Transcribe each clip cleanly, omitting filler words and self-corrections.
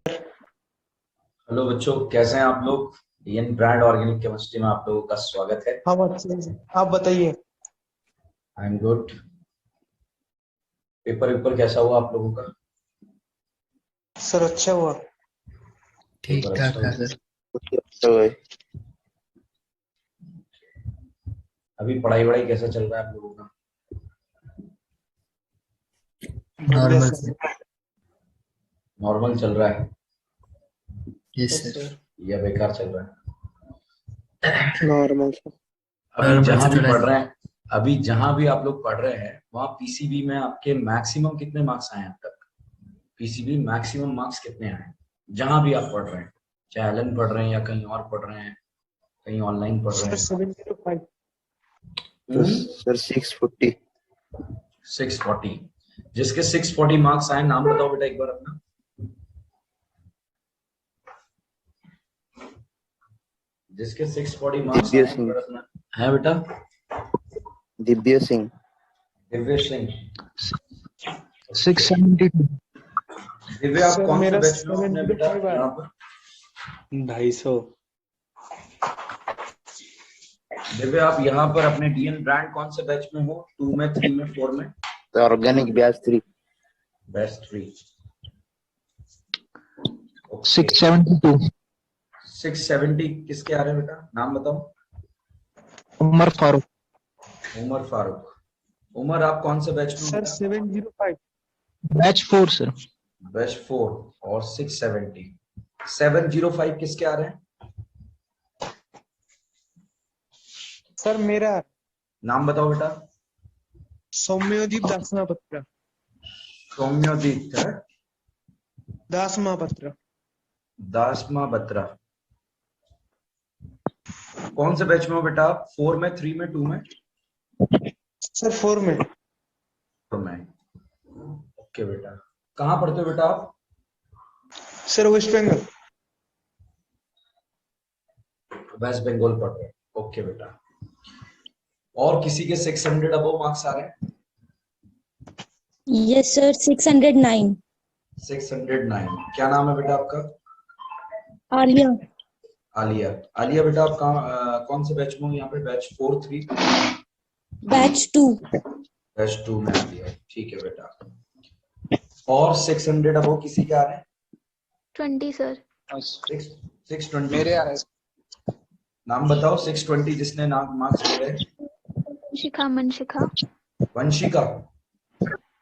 Hello बच्चों, कैसे हैं आप लोग। डीएन ब्रांड ऑर्गेनिक केमिस्ट्री में आप लोगों का स्वागत है। हम अच्छे हैं। आप बताइए। I am good. पेपर कैसा हुआ आप लोगों का। सर अच्छा हुआ। ठीक पेपर ठाक अच्छा था हुआ। सर। अभी पढ़ाई वढ़ाई कैसा चल रहा है आप लोगों का। बढ़िया नॉर्मल सर। सर। नॉर्मल चल रहा है यस यस सर। सर। या बेकार चल रहा है। Normal sir. अभी नॉर्मल जहां से भी थोड़ा। पढ़ रहे हैं, अभी जहां भी आप लोग पढ़ रहे हैं वहां पीसीबी में आपके मैक्सिमम कितने मार्क्स आए हैं अब तक। पीसीबी मैक्सिमम मार्क्स कितने आए हैं जहां भी आप पढ़ रहे हैं, चाहे एलन पढ़ रहे हैं या कहीं और पढ़ रहे हैं, कहीं ऑनलाइन पढ़ रहे सर हैं। 705। सर 640। 640। जिसके 640 मार्क्स आए नाम बताओ बेटा एक बार अपना। जिसके 640 मार्क्स दिव्य आए एक सिंह। बार अपना है बेटा। दिव्य सिंह। दिव्य सिंह। 672। दिव्य आप सर कौन से मेरा बैच में हो अपने बेटा 705 आया। यहाँ पर। 250। दिव्य आप यहाँ पर अपने डीएन ब्रांड कौन से बैच में हो, 2 में, 3 में, 4 में। Organic batch 3। बैच 3। 672। 670 किसके आ रहे हैं बेटा, नाम बताओ। उमर फारूक। उमर फारूक। उमर आप कौन से बैच में हो सर बेटा। 705। Batch 4 sir. बैच 4 और 670। 705 किसके आ रहे हैं, सर मेरा नाम बताओ बेटा। सौम्योदीप दास महापात्र। सौम्योदीप है। दास महापात्र। दासमा बत्रा। कौन से बैच में हो बेटा आप, 4 में, 3 में, 2 में। सर 4 में। 4 में। ओके बेटा, कहाँ पढ़ते हो बेटा आप। Sir West Bengal. West Bengal पढ़ रहे हो। ओके बेटा, और किसी के 600 अबव मार्क्स आ रहे हैं। Yes sir 609। 609। क्या नाम है बेटा आपका। आलिया। आलिया। आलिया बेटा आप कौन से बैच में हो यहाँ पे, बैच 4, 3। बैच 2। बैच 2 में आलिया, ठीक है बेटा। और 600 अबव किसी के आ रहे हैं। 20 सर। 620 मेरे आ रहे नाम बताओ। 620 जिसने नाम मार्क्स मिले। शिखा मनशिखा। वंशिका।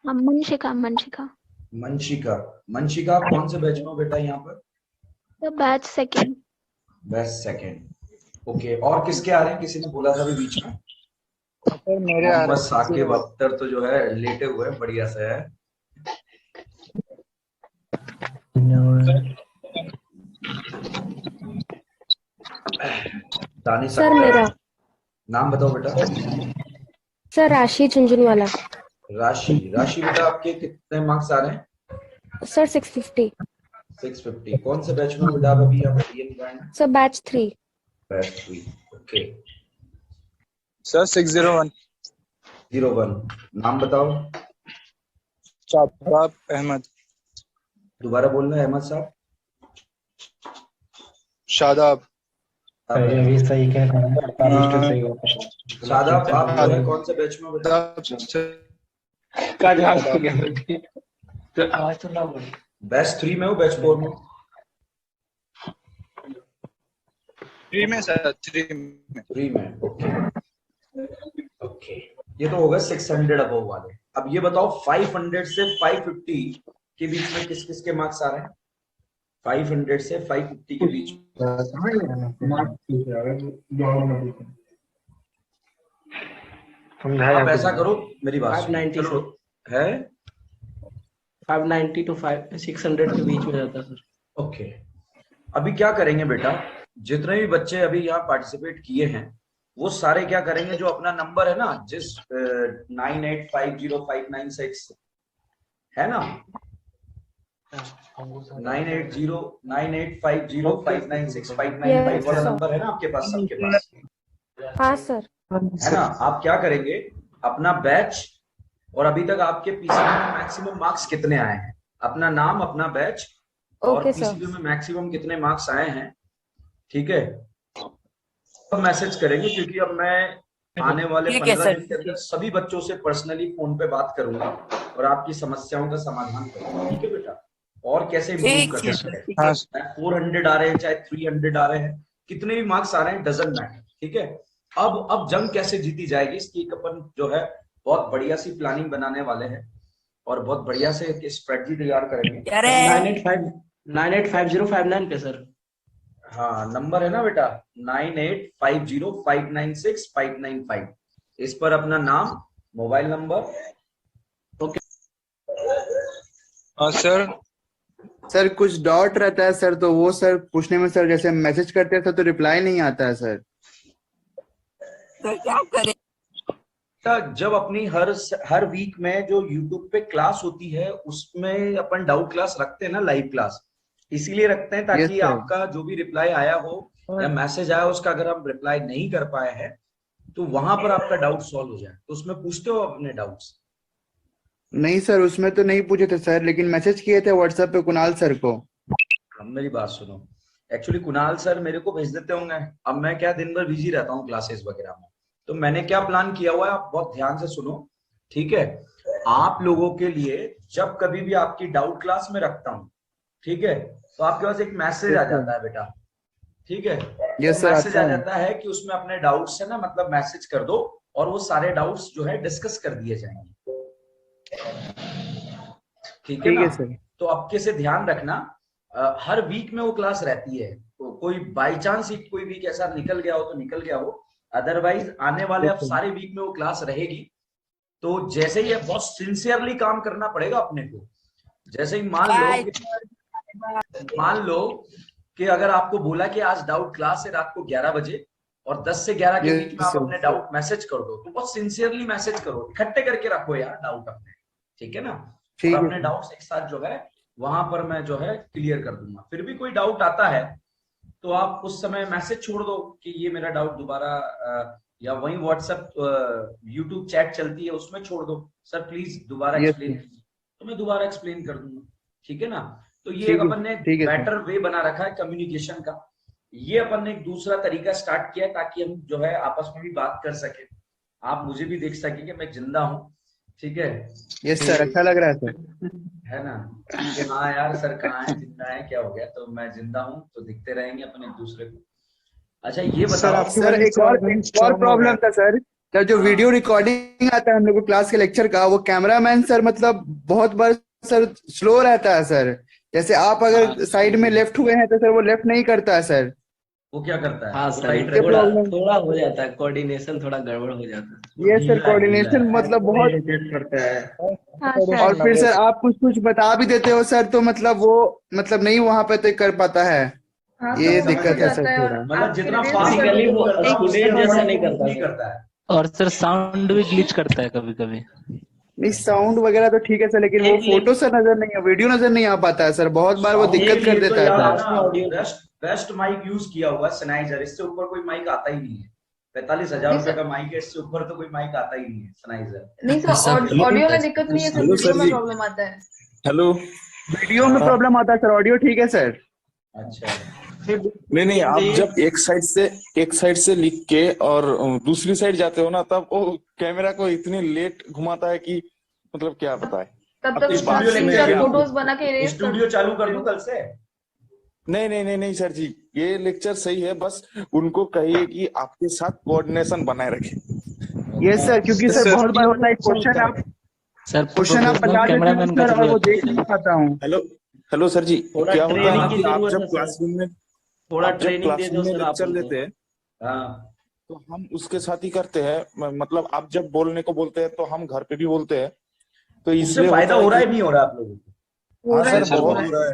मनशिखा मनशिखा। मंशिका। मंशिका आप कौन से बैच में हो बेटा यहाँ पर। The batch second. Batch 2। Okay, और किसके आ रहे हैं, किसी ने बोला था अभी बीच में। सर मेरे आ मोहम्मद रहे साकिब अख्तर तो जो है लेटे हुए हैं, बढ़िया से है। दानिश सर अख्तर। मेरा नाम बताओ बेटा। सर राशि झुंझुनवाला। राशि। राशि बेटा आपके कितने मार्क्स आ रहे हैं। सर 650। 650। कौन से बैच में हो बेटा आप अभी यहाँ पे डीएन ब्रांड में। Sir batch 3। Batch 3। Okay. Sir 601। 01। नाम बताओ। शादाब अहमद। दोबारा बोलना है अहमद साहब। शादाब। ये सही कह रहे हैं, 48 सही होगा। शादाब आप जो है कौन से बैच में हो बेटा। बैच 3 में हो, बैच 4 में हो। 3 में सर 3 में। 3 में। ओके। ओके, ये तो होगा 600 अबव वाले। अब ये बताओ 500 से 550 के बीच में किस किस के मार्क्स आ रहे हैं। 500 से 550 के बीच आप ऐसा करो, मेरी बात सुनो। 590 चलो है 590 to 600 के बीच में रहता सर। ओके। अभी क्या करेंगे बेटा, जितने भी बच्चे अभी यहाँ पार्टिसिपेट किए हैं वो सारे क्या करेंगे, जो अपना नंबर है ना, जिस 98505996 है ना, 98509850596595 वाला नंबर है ना आपके पास, सबके पास हाँ सर। है ना। आप क्या करेंगे, अपना बैच और अभी तक आपके पीसीबी में मैक्सिमम मार्क्स कितने आए हैं, अपना नाम, अपना बैच और ओके सर। पीसीबी में मैक्सिमम कितने मार्क्स आए हैं, ठीक है, अब मैसेज करेंगे, क्योंकि अब मैं आने वाले 15 दिन के अंदर सभी बच्चों से पर्सनली फोन पे बात करूंगा और आपकी समस्याओं का समाधान करूंगा, ठीक है बेटा, और कैसे इम्प्रूव कर सकते हैं। हाँ 400 आ रहे हैं चाहे 300 आ रहे हैं, कितने भी मार्क्स आ रहे हैं, डजंट मैटर, ठीक है। अब जंग कैसे जीती जाएगी इसकी एक अपन जो है बहुत बढ़िया सी प्लानिंग बनाने वाले हैं और बहुत बढ़िया से एक स्ट्रेटजी तैयार करेंगे। 985059 पे सर। हाँ नंबर है ना बेटा 9850596595, इस पर अपना नाम, मोबाइल नंबर। सर सर कुछ डाउट रहता है सर, तो वो सर पूछने में सर, जैसे मैसेज करते हैं सर तो रिप्लाई नहीं आता है सर। तो क्या करें? जब अपनी हर वीक में जो यूट्यूब पे क्लास होती है उसमें अपन डाउट क्लास रखते हैं ना, लाइव क्लास, इसीलिए रखते हैं ताकि sir. आपका जो भी रिप्लाई आया हो या मैसेज आया उसका अगर हम रिप्लाई नहीं कर पाए हैं तो वहां पर आपका डाउट सॉल्व हो जाए। तो उसमें पूछते हो अपने डाउट्स? नहीं सर उसमें तो नहीं पूछे थे सर, लेकिन मैसेज किए थे व्हाट्सएप पे कुणाल सर को। मेरी बात सुनो, एक्चुअली कुणाल सर मेरे को भेज देते होंगे, अब मैं क्या दिन भर बिजी रहता हूँ क्लासेस वगैरह में, तो मैंने क्या प्लान किया हुआ है आप बहुत ध्यान से सुनो, ठीक है। आप लोगों के लिए जब कभी भी आपकी डाउट क्लास में रखता हूँ, ठीक है, तो आपके पास एक मैसेज आ जाता है बेटा, ठीक है। यस सर, मैसेज आ जाता है कि उसमें अपने डाउट्स है ना, मतलब मैसेज कर दो और वो सारे डाउट्स जो है डिस्कस कर दिए जाएंगे, ठीक है ना। तो आपके से ध्यान रखना, हर वीक में वो क्लास रहती है, तो कोई बाई चांस कोई वीक ऐसा निकल गया हो तो निकल गया हो, अदरवाइज आने वाले अब सारे वीक में वो क्लास रहेगी। तो जैसे ही बहुत सिंसियरली काम करना पड़ेगा अपने को, जैसे ही मान लो कि अगर आपको बोला कि आज डाउट क्लास है रात को 11 बजे और 10 से 11 के बीच में आप अपने डाउट मैसेज कर दो, तो बहुत सिंसियरली मैसेज करो, इकट्ठे करके रखो यार डाउट अपने, ठीक है ना। और अपने डाउट्स एक साथ जो है वहां पर मैं जो है क्लियर कर दूंगा। फिर भी कोई डाउट आता है तो आप उस समय मैसेज छोड़ दो कि ये मेरा डाउट दोबारा, या वही व्हाट्सएप यूट्यूब चैट चलती है उसमें छोड़ दो, सर प्लीज दोबारा एक्सप्लेन कीजिए, तो मैं दोबारा एक्सप्लेन कर दूंगा, ठीक है ना। तो ये अपन ने बेटर वे बना रखा है कम्युनिकेशन का, ये अपन ने एक दूसरा तरीका स्टार्ट किया ताकि हम जो है आपस में भी बात कर सके, आप मुझे भी देख सके कि मैं जिंदा हूँ, ठीक है। यस सर, अच्छा लग रहा है सर, है ना कि हाँ यार सर कहाँ है, जिंदा है, क्या हो गया, तो मैं जिंदा हूँ, तो दिखते रहेंगे अपन एक दूसरे को। अच्छा ये बताओ सर एक और प्रॉब्लम था सर, जब जो वीडियो रिकॉर्डिंग आता है हम लोग को क्लास के लेक्चर का, वो कैमरामैन सर मतलब बहुत बार सर स्लो रहता है सर, जैसे आप अगर साइड में लेफ्ट हुए हैं तो सर वो लेफ्ट नहीं करता है सर। वो क्या करता है? हाँ सर, थोड़ा हो जाता है, कोऑर्डिनेशन थोड़ा गड़बड़ हो जाता है। ये सर कोऑर्डिनेशन मतलब बहुत करता है, और फिर सर आप कुछ बता भी देते हो सर, तो मतलब वो मतलब नहीं वहां पे तो कर पाता है, ये दिक्कत है सर थोड़ा, मतलब जितना बेसिकली वो स्टूडेंट जैसा नहीं करता है। और सर साउंड भी ग्लिच करता है कभी कभी। नहीं साउंड वगैरह तो ठीक है सर, लेकिन वो फोटो सर नजर नहीं है, वीडियो नजर नहीं आ पाता है सर, बहुत बार वो दिक्कत कर देता है सर। बेस्ट माइक यूज किया हुआ है सनाइजर, इससे ऊपर कोई माइक आता ही नहीं है, 45,000 रुपए का माइक है, इससे ऊपर तो कोई माइक आता ही नहीं है सनाइजर। नहीं सर, ऑडियो में दिक्कत नहीं है सर, वीडियो में प्रॉब्लम आता है। हेलो, वीडियो में प्रॉब्लम आता है सर, ऑडियो ठीक है सर। अच्छा नहीं आप जब एक साइड से लिख के और दूसरी साइड जाते हो ना, तब वो कैमरा को इतनी लेट घुमाता है कि मतलब क्या बताए। तब तक फोटोज बना के स्टूडियो चालू कर दूं कल से? नहीं सर जी, ये लेक्चर सही है, बस उनको कहिए कि आपके साथ कोऑर्डिनेशन बनाए रखें। यस सर, क्योंकि सर बहुत बार होता है क्वेश्चन आप बता देते हैं और वो देख नहीं पाता हूँ। हेलो सर जी, क्या होता है कि आप जब क्लासरूम में लेक्चर लेते हैं तो हम उसके साथ ही करते हैं, मतलब आप जब बोलने को बोलते हैं तो हम घर पे भी बोलते हैं, तो इससे फायदा हो रहा है नहीं हो रहा आप लोगों को? हाँ सर बहुत हो रहा है,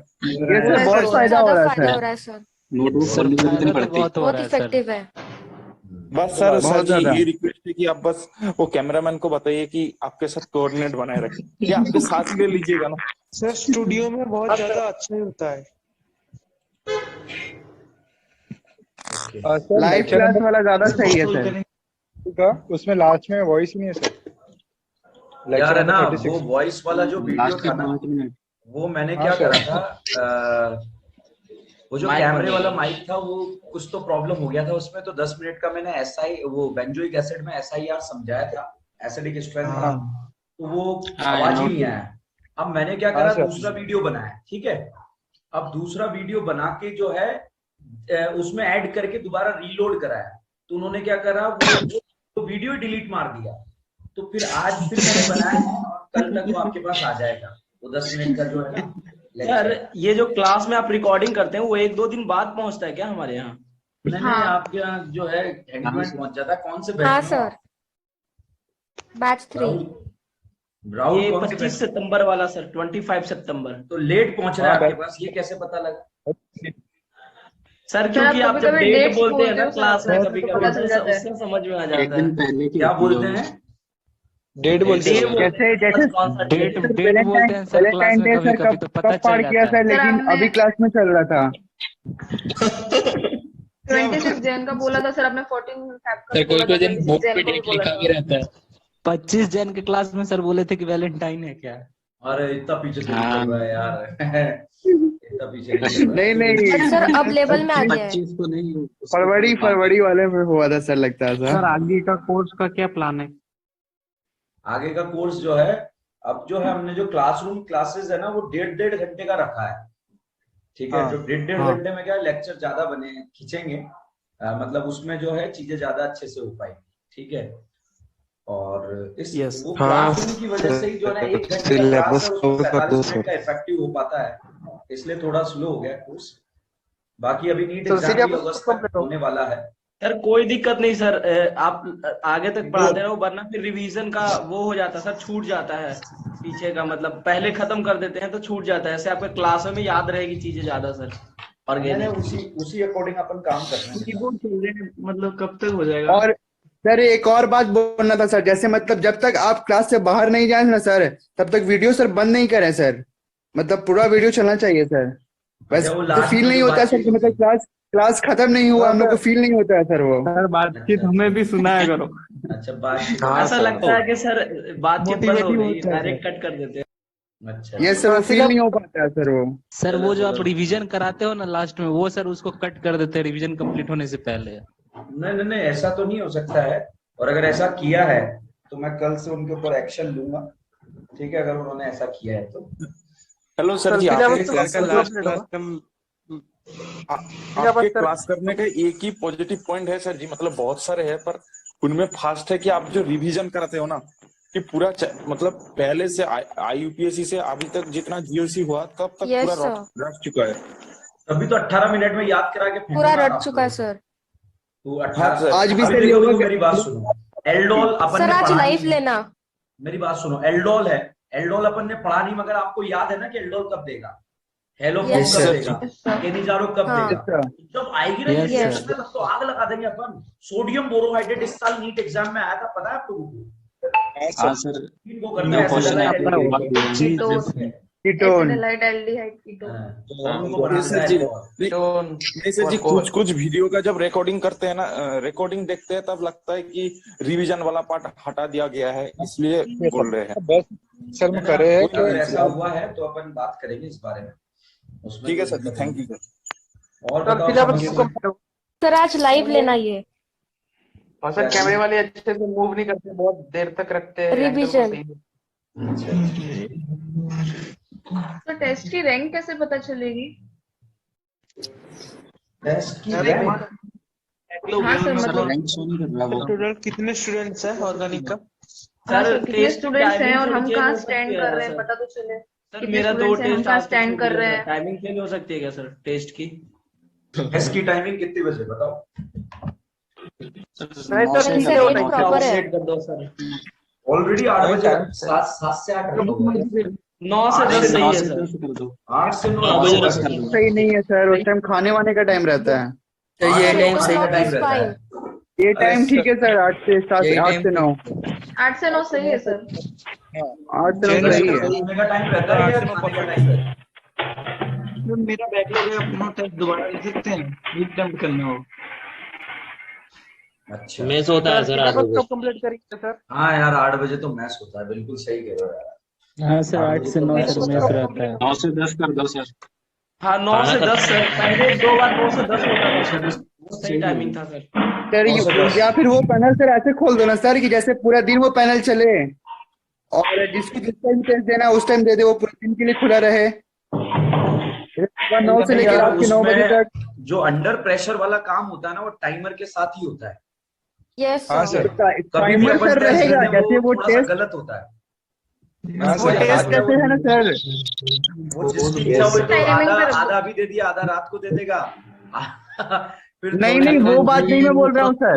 बहुत फायदा हो रहा है सर, बहुत इफेक्टिव है। बस सर जी ये रिक्वेस्ट है कि आप बस वो कैमरामैन को बताइए कि आपके साथ कोऑर्डिनेट बनाए रखें, या आपके साथ ले लीजिएगा ना सर। स्टूडियो में बहुत ज्यादा अच्छा ही होता है, लाइव क्लास वाला ज्यादा सही है सर, उसमें लास्ट में वॉइस नहीं है सर। यार है ना वो वॉइस वाला जो वीडियो था ना, वो मैंने क्या करा था, वो जो कैमरे वाला माइक था वो कुछ तो प्रॉब्लम हो गया था उसमें, तो 10 मिनट का मैंने वो बेंजोइक एसिड में SIR समझाया था, एसिडिक स्ट्रेंथ का, तो वो आवाज ही नहीं आया। अब मैंने क्या करा, दूसरा वीडियो बनाया, ठीक है। अब दूसरा वीडियो बना के जो है उसमें ऐड करके दोबारा रीलोड कराया, तो उन्होंने क्या करा, वो वीडियो डिलीट मार दिया। तो फिर आज फिर मैंने बनाया है और कल तक वो आपके पास आ जाएगा, वो 10 मिनट का जो है ना। यार ये जो क्लास में आप रिकॉर्डिंग करते हैं वो 1-2 दिन बाद पहुंचता है क्या हमारे यहाँ? नहीं नहीं, आपके यहाँ जो है एंगेजमेंट पहुंच जाता है। कौन से बैच? हाँ सर, बैच 3। राहुल ये कौन से 25 सितंबर वाला सर, 25 सितंबर। तो लेट पहुंच रहा है आपके पास, ये कैसे पता लगा? सर क्योंकि आप जब डेट बोलते हैं ना क्लास में, कभी कभी उससे समझ में आ जाता है। क्या बोलते हैं? डेट बोलते हैं, जैसे डेट बोलते हैं सर क्लास में, कभी कभी तो पता चल किया जाता है। सर, लेकिन अभी क्लास में चल रहा था। 26 जैन का बोला था सर आपने, 14 फैब का सर कोई दिन बुक पे डेट डेट लिखा भी रहता है। 25 जन के क्लास में सर बोले थे कि वैलेंटाइन है क्या? अरे इतना पीछे तो नहीं चल रहा है यार, इतना पीछे नहीं सर अब लेवल में आ गया है। 25 को नहीं, फरवरी वाले में हुआ था सर, लगता है सर। आगे का कोर्स का क्या प्लान है? आगे का कोर्स जो है, अब जो है हमने जो क्लासरूम क्लासेस है ना, वो 1.5 घंटे का रखा है, ठीक है। जो 1.5 घंटे में क्या लेक्चर ज्यादा बने खींचेंगे, मतलब उसमें जो है चीजें ज्यादा अच्छे से हो पाएंगी, ठीक है। और इस वो क्लासरूम की वजह से ही जो है 1 घंटे का क्लास है, उसमें 45 मिनट का इफेक्टिव हो पाता है, इसलिए थोड़ा स्लो हो गया कोर्स। बाकी अभी नीट एग्जाम अगस्त तक होने वाला है। सर कोई दिक्कत नहीं सर, आप आगे तक पढ़ाते रहो, वरना फिर रिवीजन का वो हो जाता है सर, छूट जाता है पीछे का, मतलब पहले खत्म कर देते हैं तो छूट जाता है, ऐसे आपके क्लास में याद रहेगी चीजें ज्यादा सर। और उसी अकॉर्डिंग अपन काम कर रहे हैं। मतलब कब तक हो जाएगा? और सर एक और बात बोलना था सर, जैसे मतलब जब तक आप क्लास से बाहर नहीं जाए ना सर, तब तक वीडियो सर बंद नहीं करें सर, मतलब पूरा वीडियो चलना चाहिए सर। बस तो फील नहीं होता है सर कि मतलब क्लास खत्म नहीं हुआ, हम लोग को फील नहीं होता है सर वो। सर बातचीत हमें भी सुनाया करो। अच्छा बातचीत ऐसा लगता है कि सर बातचीत बंद हो गई, डायरेक्ट कट कर देते हैं। अच्छा ये सर फील नहीं हो पाता है सर वो। सर वो जो आप रिवीजन कराते हो ना लास्ट में, वो सर उसको कट कर देते हैं रिवीजन कंप्लीट होने से पहले। नहीं ऐसा तो नहीं हो सकता है, और अगर ऐसा किया है तो मैं कल से उनके ऊपर एक्शन लूंगा, ठीक है, अगर उन्होंने ऐसा किया है तो। हेलो सर जी, आपके क्लास करने का एक ही पॉजिटिव पॉइंट है सर जी, मतलब बहुत सारे हैं, पर उनमें फास्ट है कि आप जो रिवीजन कराते हो ना, कि पूरा मतलब पहले से IUPAC से अभी तक जितना GOC हुआ तब तक पूरा रट चुका है। अभी तो 18 मिनट में याद करा के पूरा रट चुका है सर। तो 18 आज भी सर मेरी बात सुनो, एल्डोल अपन सर आज लाइफ लेना, मेरी बात सुनो, एल्डोल है, एल्डोल अपन ने पढ़ा नहीं, मगर आपको याद है ना कि एल्डोल कब देगा, हेलो कब देगा, केनिजारो कब देगा, जब आएगी ना ये तब तो आग लगा देंगे अपन। सोडियम बोरोहाइड्रेट इस साल नीट एग्जाम में आया था, पता है आप लोगों को? सर इनको करना है कीटोन। सर जी कुछ वीडियो का जब रिकॉर्डिंग करते हैं ना, रिकॉर्डिंग देखते हैं तब लगता है कि रिवीजन वाला पार्ट हटा दिया गया है, इसलिए बोल रहे हैं। सर में करे है अगर ऐसा हुआ है तो अपन बात करेंगे इस बारे में, उसमें ठीक है सर, थैंक यू सर। और बताओ सर आज लाइव लेना ये। और सर कैमरे वाले अच्छे से मूव नहीं करते, बहुत देर तक रखते हैं रिवीजन। तो टेस्ट की रैंक कैसे पता चलेगी? टेस्ट की रैंक? हाँ सर, मतलब स्टूडेंट कितने स्टूडेंट्स हैं ऑर्गेनिक का? सर कितने स्टूडेंट्स हैं और हम कहाँ स्टैंड कर रहे हैं, पता तो चले। सर मेरा 2 टेस्ट स्टैंड कर रहे हैं। टाइमिंग चेंज हो सकती है क्या सर टेस्ट की? टेस्ट की टाइमिंग कितने बजे बताओ? ऑलरेडी 8 बजे, 7 से 8 कर दो। 9 से 10 सही है सर। 8 से 9 बजे सही नहीं है सर, उस टाइम खाने वाने का टाइम रहता है। ये टाइम सही रहता है। ये टाइम ठीक है सर, 8 से 7, 8 से 9। 8 से 9 सही है सर। 8 से 9 सही है। खाने का टाइम रहता है या खाने का टाइम रहता है? मेरा बैकलॉग है, अपना टेस्ट दोबारा लिख सकते हैं, अटेम्प्ट करना हो। अच्छा मैच होता है सर 8 बजे कंप्लीट करेंगे सर। हाँ यार 8 बजे तो मैच होता है, बिल्कुल सही कह रहे हो यार। हाँ सर 8 से 9 सर मैथ रहता है। 9 से 10 कर दो सर। हाँ 9 से 10 सर, पहले 2 बार 9 से 10 होता था सर, वो सही टाइमिंग था सर। सर या फिर वो पैनल सर ऐसे खोल दो ना सर कि जैसे पूरा दिन वो पैनल चले और जिसको जिस टाइम टेस्ट देना है उस टाइम दे दे, वो पूरे दिन के लिए खुला रहे, 9 से लेकर रात के 9 बजे तक। जो अंडर प्रेशर वाला काम होता है ना वो टाइमर के साथ ही होता है। यस हाँ सर, टाइमर सर रहेगा जैसे वो टेस्ट गलत होता है। वो टेस्ट कैसे है ना सर, वो जिसकी इच्छा हो तो आधा भी दे दिया, आधा रात को दे देगा। फिर नहीं वो बात नहीं मैं बोल रहा हूँ सर।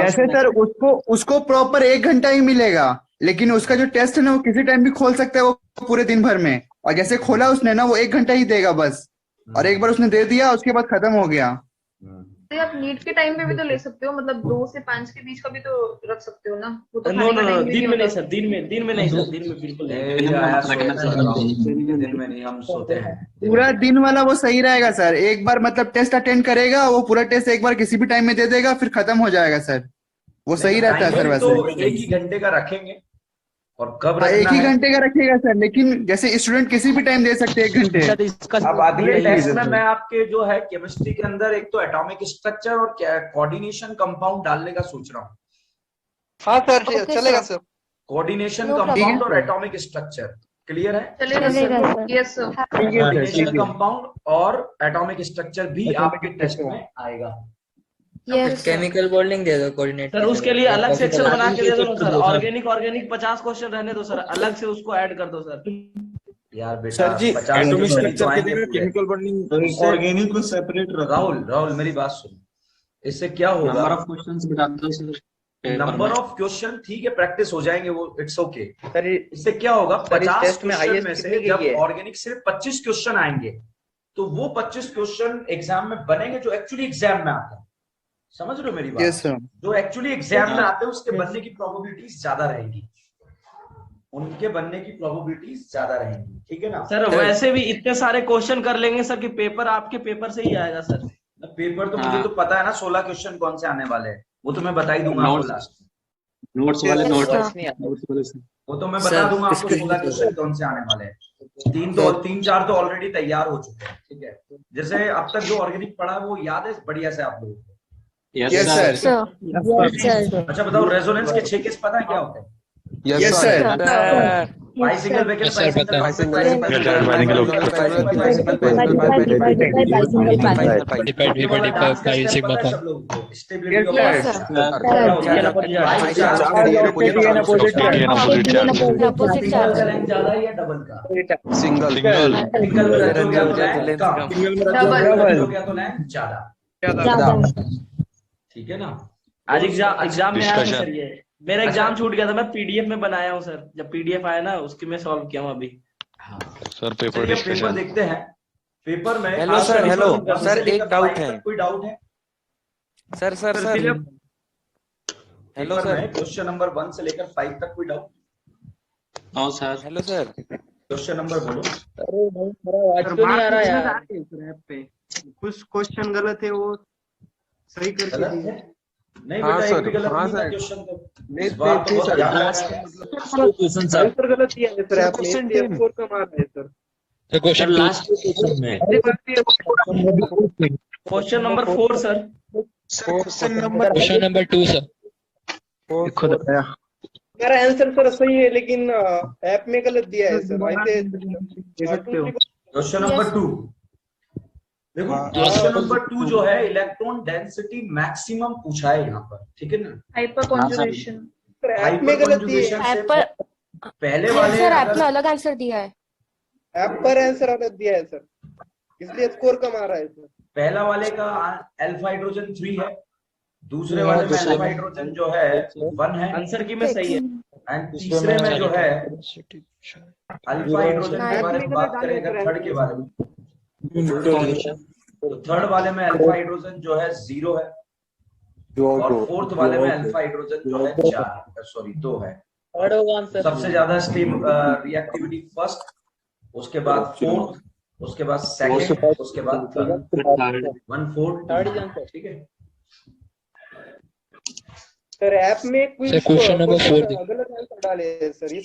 जैसे सर उसको प्रॉपर 1 घंटा ही मिलेगा, लेकिन उसका जो टेस्ट है ना वो किसी टाइम भी खोल सकता है, वो पूरे दिन भर में। और जैसे खोला उसने ना वो 1 घंटा ही देगा बस, और एक बार उसने दे दिया उसके बाद खत्म हो गया। तो आप नीट के टाइम पे भी तो ले सकते हो, मतलब 2 से 5 के बीच का भी तो रख सकते हो ना। वो तो नो दिन में नहीं सर, दिन में नहीं सर, दिन में बिल्कुल नहीं। दिन में नहीं, हम सोते हैं। पूरा दिन वाला वो सही रहेगा सर। एक बार मतलब टेस्ट अटेंड करेगा, वो पूरा टेस्ट एक बार किसी भी टाइम में दे देगा, फिर खत्म हो जाएगा सर। वो सही रहता है सर। वैसे तो 1 ही घंटे का रखेंगे, और कब 1 ही घंटे का रखिएगा सर, लेकिन जैसे स्टूडेंट किसी भी टाइम दे सकते हैं 1 घंटे। अब अगले टेस्ट में मैं आपके जो है केमिस्ट्री के अंदर एक तो एटॉमिक स्ट्रक्चर और कोऑर्डिनेशन कंपाउंड डालने का सोच रहा हूँ। हाँ सर चलेगा सर। कोऑर्डिनेशन कंपाउंड और एटॉमिक स्ट्रक्चर क्लियर है? चलेगा sir. Yes sir. Coordination compound और एटॉमिक स्ट्रक्चर भी आपके टेस्ट में आएगा। केमिकल बॉन्डिंग दे दो कोऑर्डिनेटर। सर उसके लिए अलग सेक्शन बना के दे दो सर। ऑर्गेनिक 50 क्वेश्चन रहने दो सर, अलग से उसको ऐड कर दो सर। यार बेटा सर जी एटॉमिक स्ट्रक्चर के लिए केमिकल बॉन्डिंग ऑर्गेनिक को सेपरेट रखो। राहुल मेरी बात सुन, इससे क्या होगा? नंबर ऑफ क्वेश्चंस बता दो सर। नंबर ऑफ क्वेश्चन ठीक है, प्रैक्टिस हो जाएंगे वो, इट्स ओके। इससे क्या होगा, 50 क्वेश्चन में से जब ऑर्गेनिक सिर्फ 25 क्वेश्चन आएंगे, तो वो 25 क्वेश्चन एग्जाम में बनेंगे जो एक्चुअली एग्जाम में आता है। समझ रहे हो मेरी बात? yes, जो एक्चुअली एग्जाम में आते हैं उसके बनने की प्रोबेबिलिटीज ज्यादा रहेगी, उनके बनने की प्रोबेबिलिटीज ज्यादा रहेंगी, ठीक है ना सर? वैसे भी इतने सारे क्वेश्चन कर लेंगे सर कि पेपर आपके पेपर से ही आएगा सर। पेपर तो मुझे तो पता है ना 16 क्वेश्चन कौन से आने वाले हैं, वो तो मैं बता ही दूंगा आपको लास्ट में। नोट्स वाले वो तो मैं बता दूंगा आपको 16 क्वेश्चन कौन से आने वाले हैं। 3-4 तो ऑलरेडी तैयार हो चुके हैं, ठीक है? जैसे अब तक जो ऑर्गेनिक पढ़ा है वो याद है बढ़िया से आप लोगों को? Yes sir. अच्छा बताओ, रेजोनेंस के 6 केस पता है क्या होते हैं? Yes sir. By single bracket, by single ज्यादा या डबल का? सिंगल सिंगल में रखोगे तो लैंथ ज्यादा, ठीक है ना? आज एग्जाम में आया सर, ये मेरा एग्जाम छूट गया था, मैं पीडीएफ में बनाया हूँ सर। जब पीडीएफ आया ना उसकी मैं सॉल्व किया हूँ अभी। हाँ सर पेपर देखते हैं। पेपर में हेलो सर एक डाउट है। कोई डाउट है sir? Hello sir, question number 1 से लेकर 5 तक कोई डाउट? हाँ sir. Hello sir, question number बोलो। अरे भाई मेरा आवाज क्यों नहीं आ रहा यार? कुछ क्वेश्चन गलत है वो सही करके दिए। नहीं बेटा, एक भी गलत नहीं था क्वेश्चन तो। इस बार तो बहुत क्वेश्चन सर गलत दिया है सर आपने, स्कोर कम आ रहा है सर। तो क्वेश्चन लास्ट क्वेश्चन में question number 4 sir. Question number 2 sir. मेरा आंसर सर सही है, लेकिन ऐप में गलत दिया है सर। ऐसे दे सकते हो। क्वेश्चन नंबर 2 देखो, क्वेश्चन नंबर 2 जो है इलेक्ट्रॉन डेंसिटी मैक्सिमम पूछा है यहाँ पर, ठीक है ना? Hyper conjugation. ऐप में गलत दिया है। पहले वाले सर ऐप में अलग आंसर दिया है, ऐप पर आंसर अलग दिया है सर, इसलिए स्कोर कम आ रहा है सर। पहला वाले का अल्फा हाइड्रोजन 3 है, दूसरे वाले में अल्फा हाइड्रोजन जो है 1 है। आंसर की में सही है। एंड तीसरे में जो है अल्फा हाइड्रोजन के बारे में बात करेगा, थर्ड के बारे में। तो थर्ड वाले में अल्फा हाइड्रोजन जो है 0 है, और फोर्थ वाले में अल्फा हाइड्रोजन जो है 2 है। सबसे ज्यादा स्टेम रिएक्टिविटी फर्स्ट, उसके बाद फोर्थ, उसके बाद सेकंड, उसके बाद थर्ड, 1/4, ठीक है? सर ऐप में क्वेश्चन नंबर 4 गलत आंसर डाले हैं सर।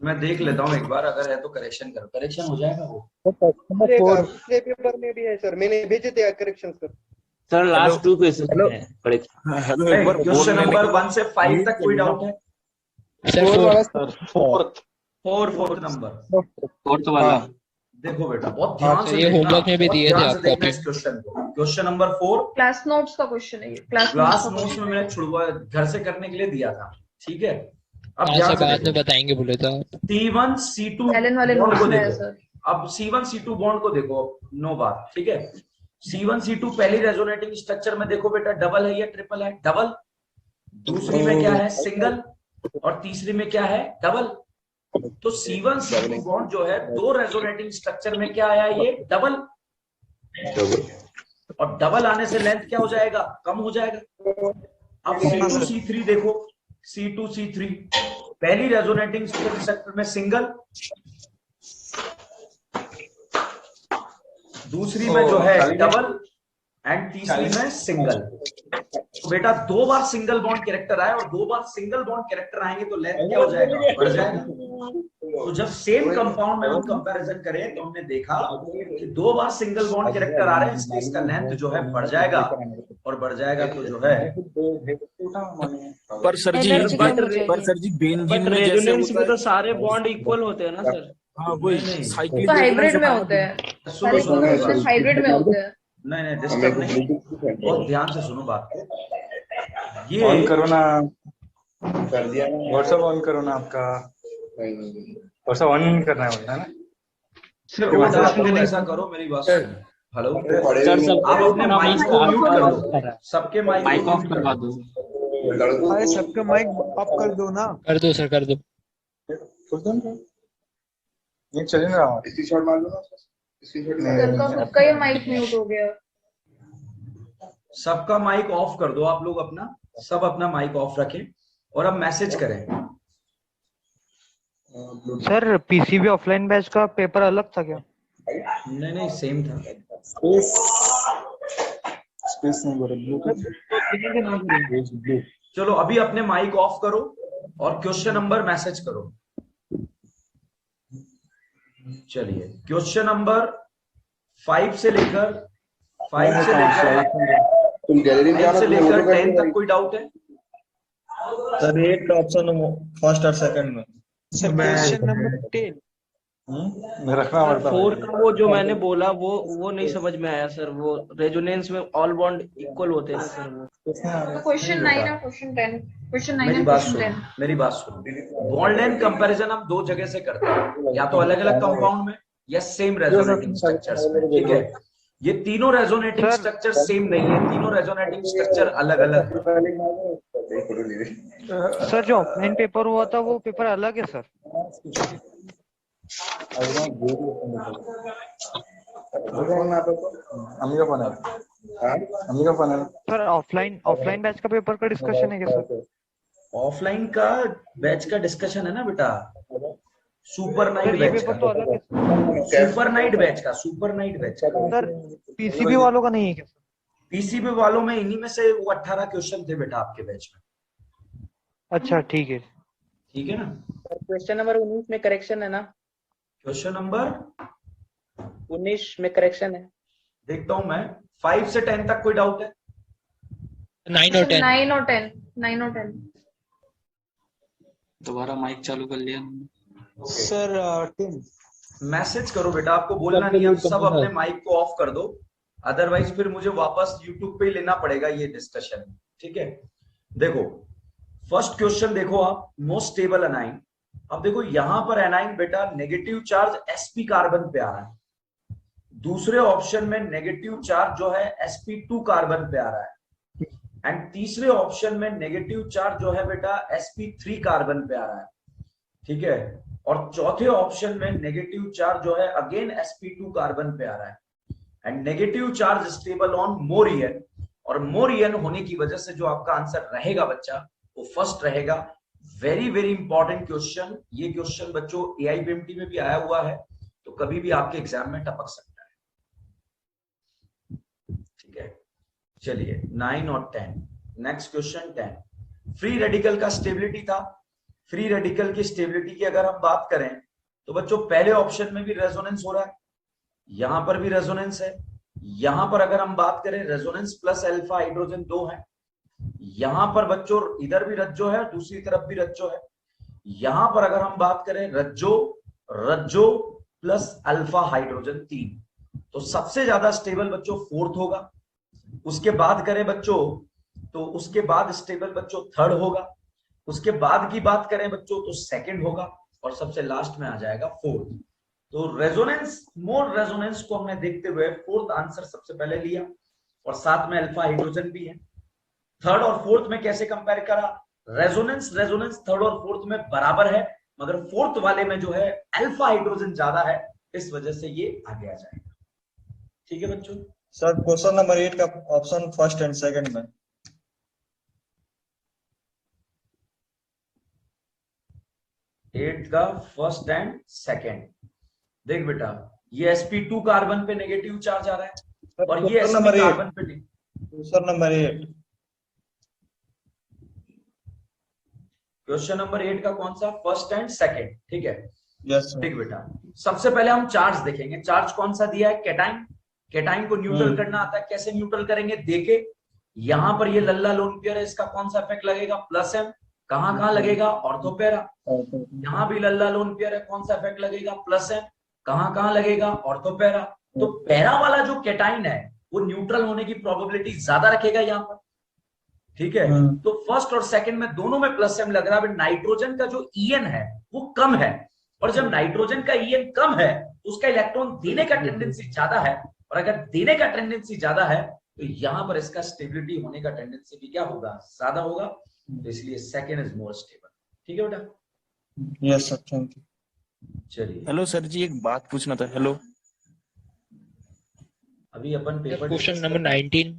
मैं देख लेता हूँ एक बार, अगर है तो करेक्शन करो, करेक्शन हो जाएगा वो। पिछले पेपर में भी है सर, मैंने भेजे थे correction sir. Sir last 2 question है क्वेश्चन नंबर 1 से 5 तक कोई डाउट है? फोर्थ नंबर, फोर्थ वाला। देखो बेटा बहुत ध्यान से ये होमवर्क में भी दिए थे आपको देखना इस क्वेश्चन को। क्वेश्चन नंबर 4 क्लास नोट्स का क्वेश्चन है ये, क्लास नोट्स में मैंने छुड़वा घर से करने के लिए दिया था, ठीक है। अब हाँ ध्यान सर, से बाद में बताएंगे बोले तो आप। C1 C2 एलन वाले बॉन्ड को नोट्स में है देखो। सर। अब C1 C2 बॉन्ड को देखो, नो बात, ठीक है। C1 C2 पहली रेजोनेटिंग स्ट्रक्चर में देखो बेटा, डबल है या ट्रिपल है? डबल। दूसरी में क्या है? सिंगल। और तीसरी में क्या है? डबल। तो C1 C2 बॉन्ड जो है 2 रेजोनेटिंग स्ट्रक्चर में क्या आया? ये डबल। और डबल आने से लेंथ क्या हो जाएगा? कम हो जाएगा। अब C2 C3 देखो, C2 C3 पहली रेजोनेटिंग स्ट्रक्चर में सिंगल, दूसरी में जो है डबल, एंड तीसरी में सिंगल। तो बेटा 2 बार सिंगल बॉन्ड कैरेक्टर आए और 2 बार सिंगल बॉन्ड कैरेक्टर आएंगे तो लेंथ क्या हो जाएगा? बढ़ जाएगा। तो जब सेम कंपाउंड में हम कंपैरिजन करें तो हमने देखा कि 2 बार सिंगल बॉन्ड कैरेक्टर आ रहे हैं, इसलिए इसका लेंथ जो है बढ़ जाएगा, और बढ़ जाएगा तो जो है। पर सर जी बेंजीन में जैसे रेजोनेंस होता में है तो सारे बॉन्ड इक्वल होते हैं ना सर? हाँ वही साइक्लिक तो हाइब्रिड में होते हैं, सारे सिर्फ हाइब्रिड में होते हैं। नहीं डिस्टर्ब नहीं, बहुत ध्यान से सुनो बात को। ये ऑन करो ना, कर दिया ना व्हाट्सएप, ऑन करो ना आपका व्हाट्सएप ऑन नहीं करना है ना सर। ऐसा करो, मेरी बात सुनो। हेलो सर, आप अपने माइक को म्यूट कर दो, सबके माइक ऑफ करवा दो। सबका माइक ऑफ कर दो ना। कर दो सर, कर दो। ये चल नहीं रहा, स्क्रीनशॉट मार लो ना। सबका खुद का ही माइक म्यूट हो गया। सबका माइक ऑफ कर दो आप लोग, अपना सब अपना माइक ऑफ रखें और अब मैसेज करें। सर पीसीबी ऑफलाइन बैच का पेपर अलग था क्या? नहीं सेम था। स्पेस नहीं बोल। चलो अभी अपने माइक ऑफ करो और क्वेश्चन नंबर मैसेज करो। चलिए क्वेश्चन नंबर 5 से लेकर 10 तक कोई डाउट है? सर एक ऑप्शन फर्स्ट और सेकंड में सर क्वेश्चन नंबर 10 में रखना पड़ता है। 4 का वो जो मैंने बोला वो नहीं समझ में आया सर। वो रेजोनेंस में ऑल बॉन्ड इक्वल होते हैं ना सर। वो क्वेश्चन 9 और क्वेश्चन 10, क्वेश्चन 9 मेरी और बात क्वेश्चन सुनो, 10। मेरी बात सुनो। बॉन्ड एंड कंपैरिजन हम 2 जगह से करते हैं, या तो अलग अलग कंपाउंड में या सेम रेजोनेटिंग स्ट्रक्चर्स में, ठीक है। ये तीनों रेजोनेटिंग स्ट्रक्चर सेम नहीं है, तीनों रेजोनेटिंग स्ट्रक्चर अलग अलग। सर जो ऑफलाइन पेपर हुआ था वो पेपर अलग है सर। सर ऑफलाइन बैच का पेपर का डिस्कशन है क्या सर? ऑफलाइन का बैच का डिस्कशन है ना बेटा, सुपर नाइट बैच का, सुपर नाइट बैच का, सुपर नाइट बैच का। सर पीसीबी वालों का नहीं है क्या? पीसीबी वालों में इन्हीं में से वो 18 क्वेश्चन थे बेटा आपके बैच में। अच्छा ठीक है ना। क्वेश्चन नंबर 19 में करेक्शन है ना? क्वेश्चन नंबर 19 में करेक्शन है। देखता हूं मैं। 5 से 10 तक कोई डाउट है? 9 और 10। 9 और 10, 9 और 10। दोबारा माइक चालू कर लिया सर 10 मैसेज करो बेटा, आपको बोलना नहीं है, सब अपने माइक को ऑफ कर दो, अदरवाइज फिर मुझे वापस यूट्यूब पे ही लेना पड़ेगा ये डिस्कशन, ठीक है। देखो फर्स्ट क्वेश्चन देखो आप, मोस्ट स्टेबल एनाइन। अब देखो यहां पर एनाइन बेटा नेगेटिव चार्ज sp कार्बन पे आ रहा है, दूसरे ऑप्शन में नेगेटिव चार्ज जो है sp2 कार्बन पे आ रहा है, एंड तीसरे ऑप्शन में नेगेटिव चार्ज जो है बेटा sp3 कार्बन पे आ रहा है, ठीक है। और चौथे ऑप्शन में नेगेटिव चार्ज जो है अगेन sp2 कार्बन पे आ रहा है, and negative charge stable on Mauryan. और मोरियन होने की वजह से जो आपका आंसर रहेगा बच्चा वो फर्स्ट रहेगा। Very very important question. ये क्वेश्चन बच्चों AIPMT में भी आया हुआ है, तो कभी भी आपके एग्जाम में टपक सकता है, ठीक है। चलिए 9 और 10। Next question 10। फ्री रेडिकल का स्टेबिलिटी था फ्री रेडिकल की स्टेबिलिटी की अगर हम बात करें तो बच्चों पहले ऑप्शन में भी रेजोनेंस हो रहा है, यहां पर भी रेजोनेंस है, यहां पर अगर हम बात करें रेजोनेंस प्लस अल्फा हाइड्रोजन 2 है, यहां पर बच्चों इधर भी रज्जो है, दूसरी तरफ भी रज्जो है, यहां पर अगर हम बात करें रज्जो प्लस अल्फा हाइड्रोजन 3, तो सबसे ज्यादा स्टेबल बच्चों फोर्थ होगा। उसके बाद करें बच्चों तो उसके बाद स्टेबल बच्चों थर्ड होगा, उसके बाद की बात करें बच्चों तो सेकंड होगा, और सबसे लास्ट में आ जाएगा फोर्थ। तो रेजोनेंस, मोर रेजोनेंस को हमने देखते हुए फोर्थ आंसर सबसे पहले लिया, और साथ में अल्फा हाइड्रोजन भी है। थर्ड और फोर्थ में कैसे कंपेयर करा, रेजोनेंस थर्ड और फोर्थ में बराबर है, मगर फोर्थ वाले में जो है अल्फा हाइड्रोजन ज्यादा है, इस वजह से ये आगे आ जाएगा। ठीक है बच्चों। सर क्वेश्चन नंबर 8 का ऑप्शन फर्स्ट एंड सेकंड में। 8 का फर्स्ट एंड सेकंड, देख बेटा ये sp2 कार्बन पे नेगेटिव चार्ज आ रहा है, और ये sp कार्बन पे क्वेश्चन नंबर 8, क्वेश्चन नंबर 8 का कौन सा, फर्स्ट एंड सेकंड, ठीक है। यस ठीक बेटा, सबसे पहले हम चार्ज देखेंगे। चार्ज कौन सा दिया है, कैटाइन। कैटाइन को न्यूट्रल करना आता है, कैसे न्यूट्रल करेंगे देखे, यहां पर ये लल्ला लोन पेयर है, इसका कौन सा इफेक्ट लगेगा, प्लस एम। कहां लगेगा, ऑर्थोपेरा। यहां भी लल्ला लोन पेयर है, कौन सा इफेक्ट लगेगा, प्लस एम। कहां लगेगा, ऑर्थोपेरा। तो पैरा वाला जो कैटाइन है वो न्यूट्रल होने की प्रोबेबिलिटी ज्यादा रखेगा यहाँ पर, ठीक है। तो फर्स्ट और सेकंड में दोनों में प्लस एम लग रहा है। नाइट्रोजन का जो ईएन है वो कम है, और जब नाइट्रोजन का ईएन कम है तो उसका इलेक्ट्रॉन देने का टेंडेंसी ज्यादा है, और अगर देने का टेंडेंसी ज्यादा है तो यहां पर इसका स्टेबिलिटी होने का टेंडेंसी भी क्या होगा, ज्यादा होगा। तो इसलिए सेकंड इज मोर स्टेबल। ठीक है बेटा। Yes sir, thank you. चलिए, हेलो सर जी, एक बात पूछना था। हेलो, अभी अपन पेपर क्वेश्चन नंबर 19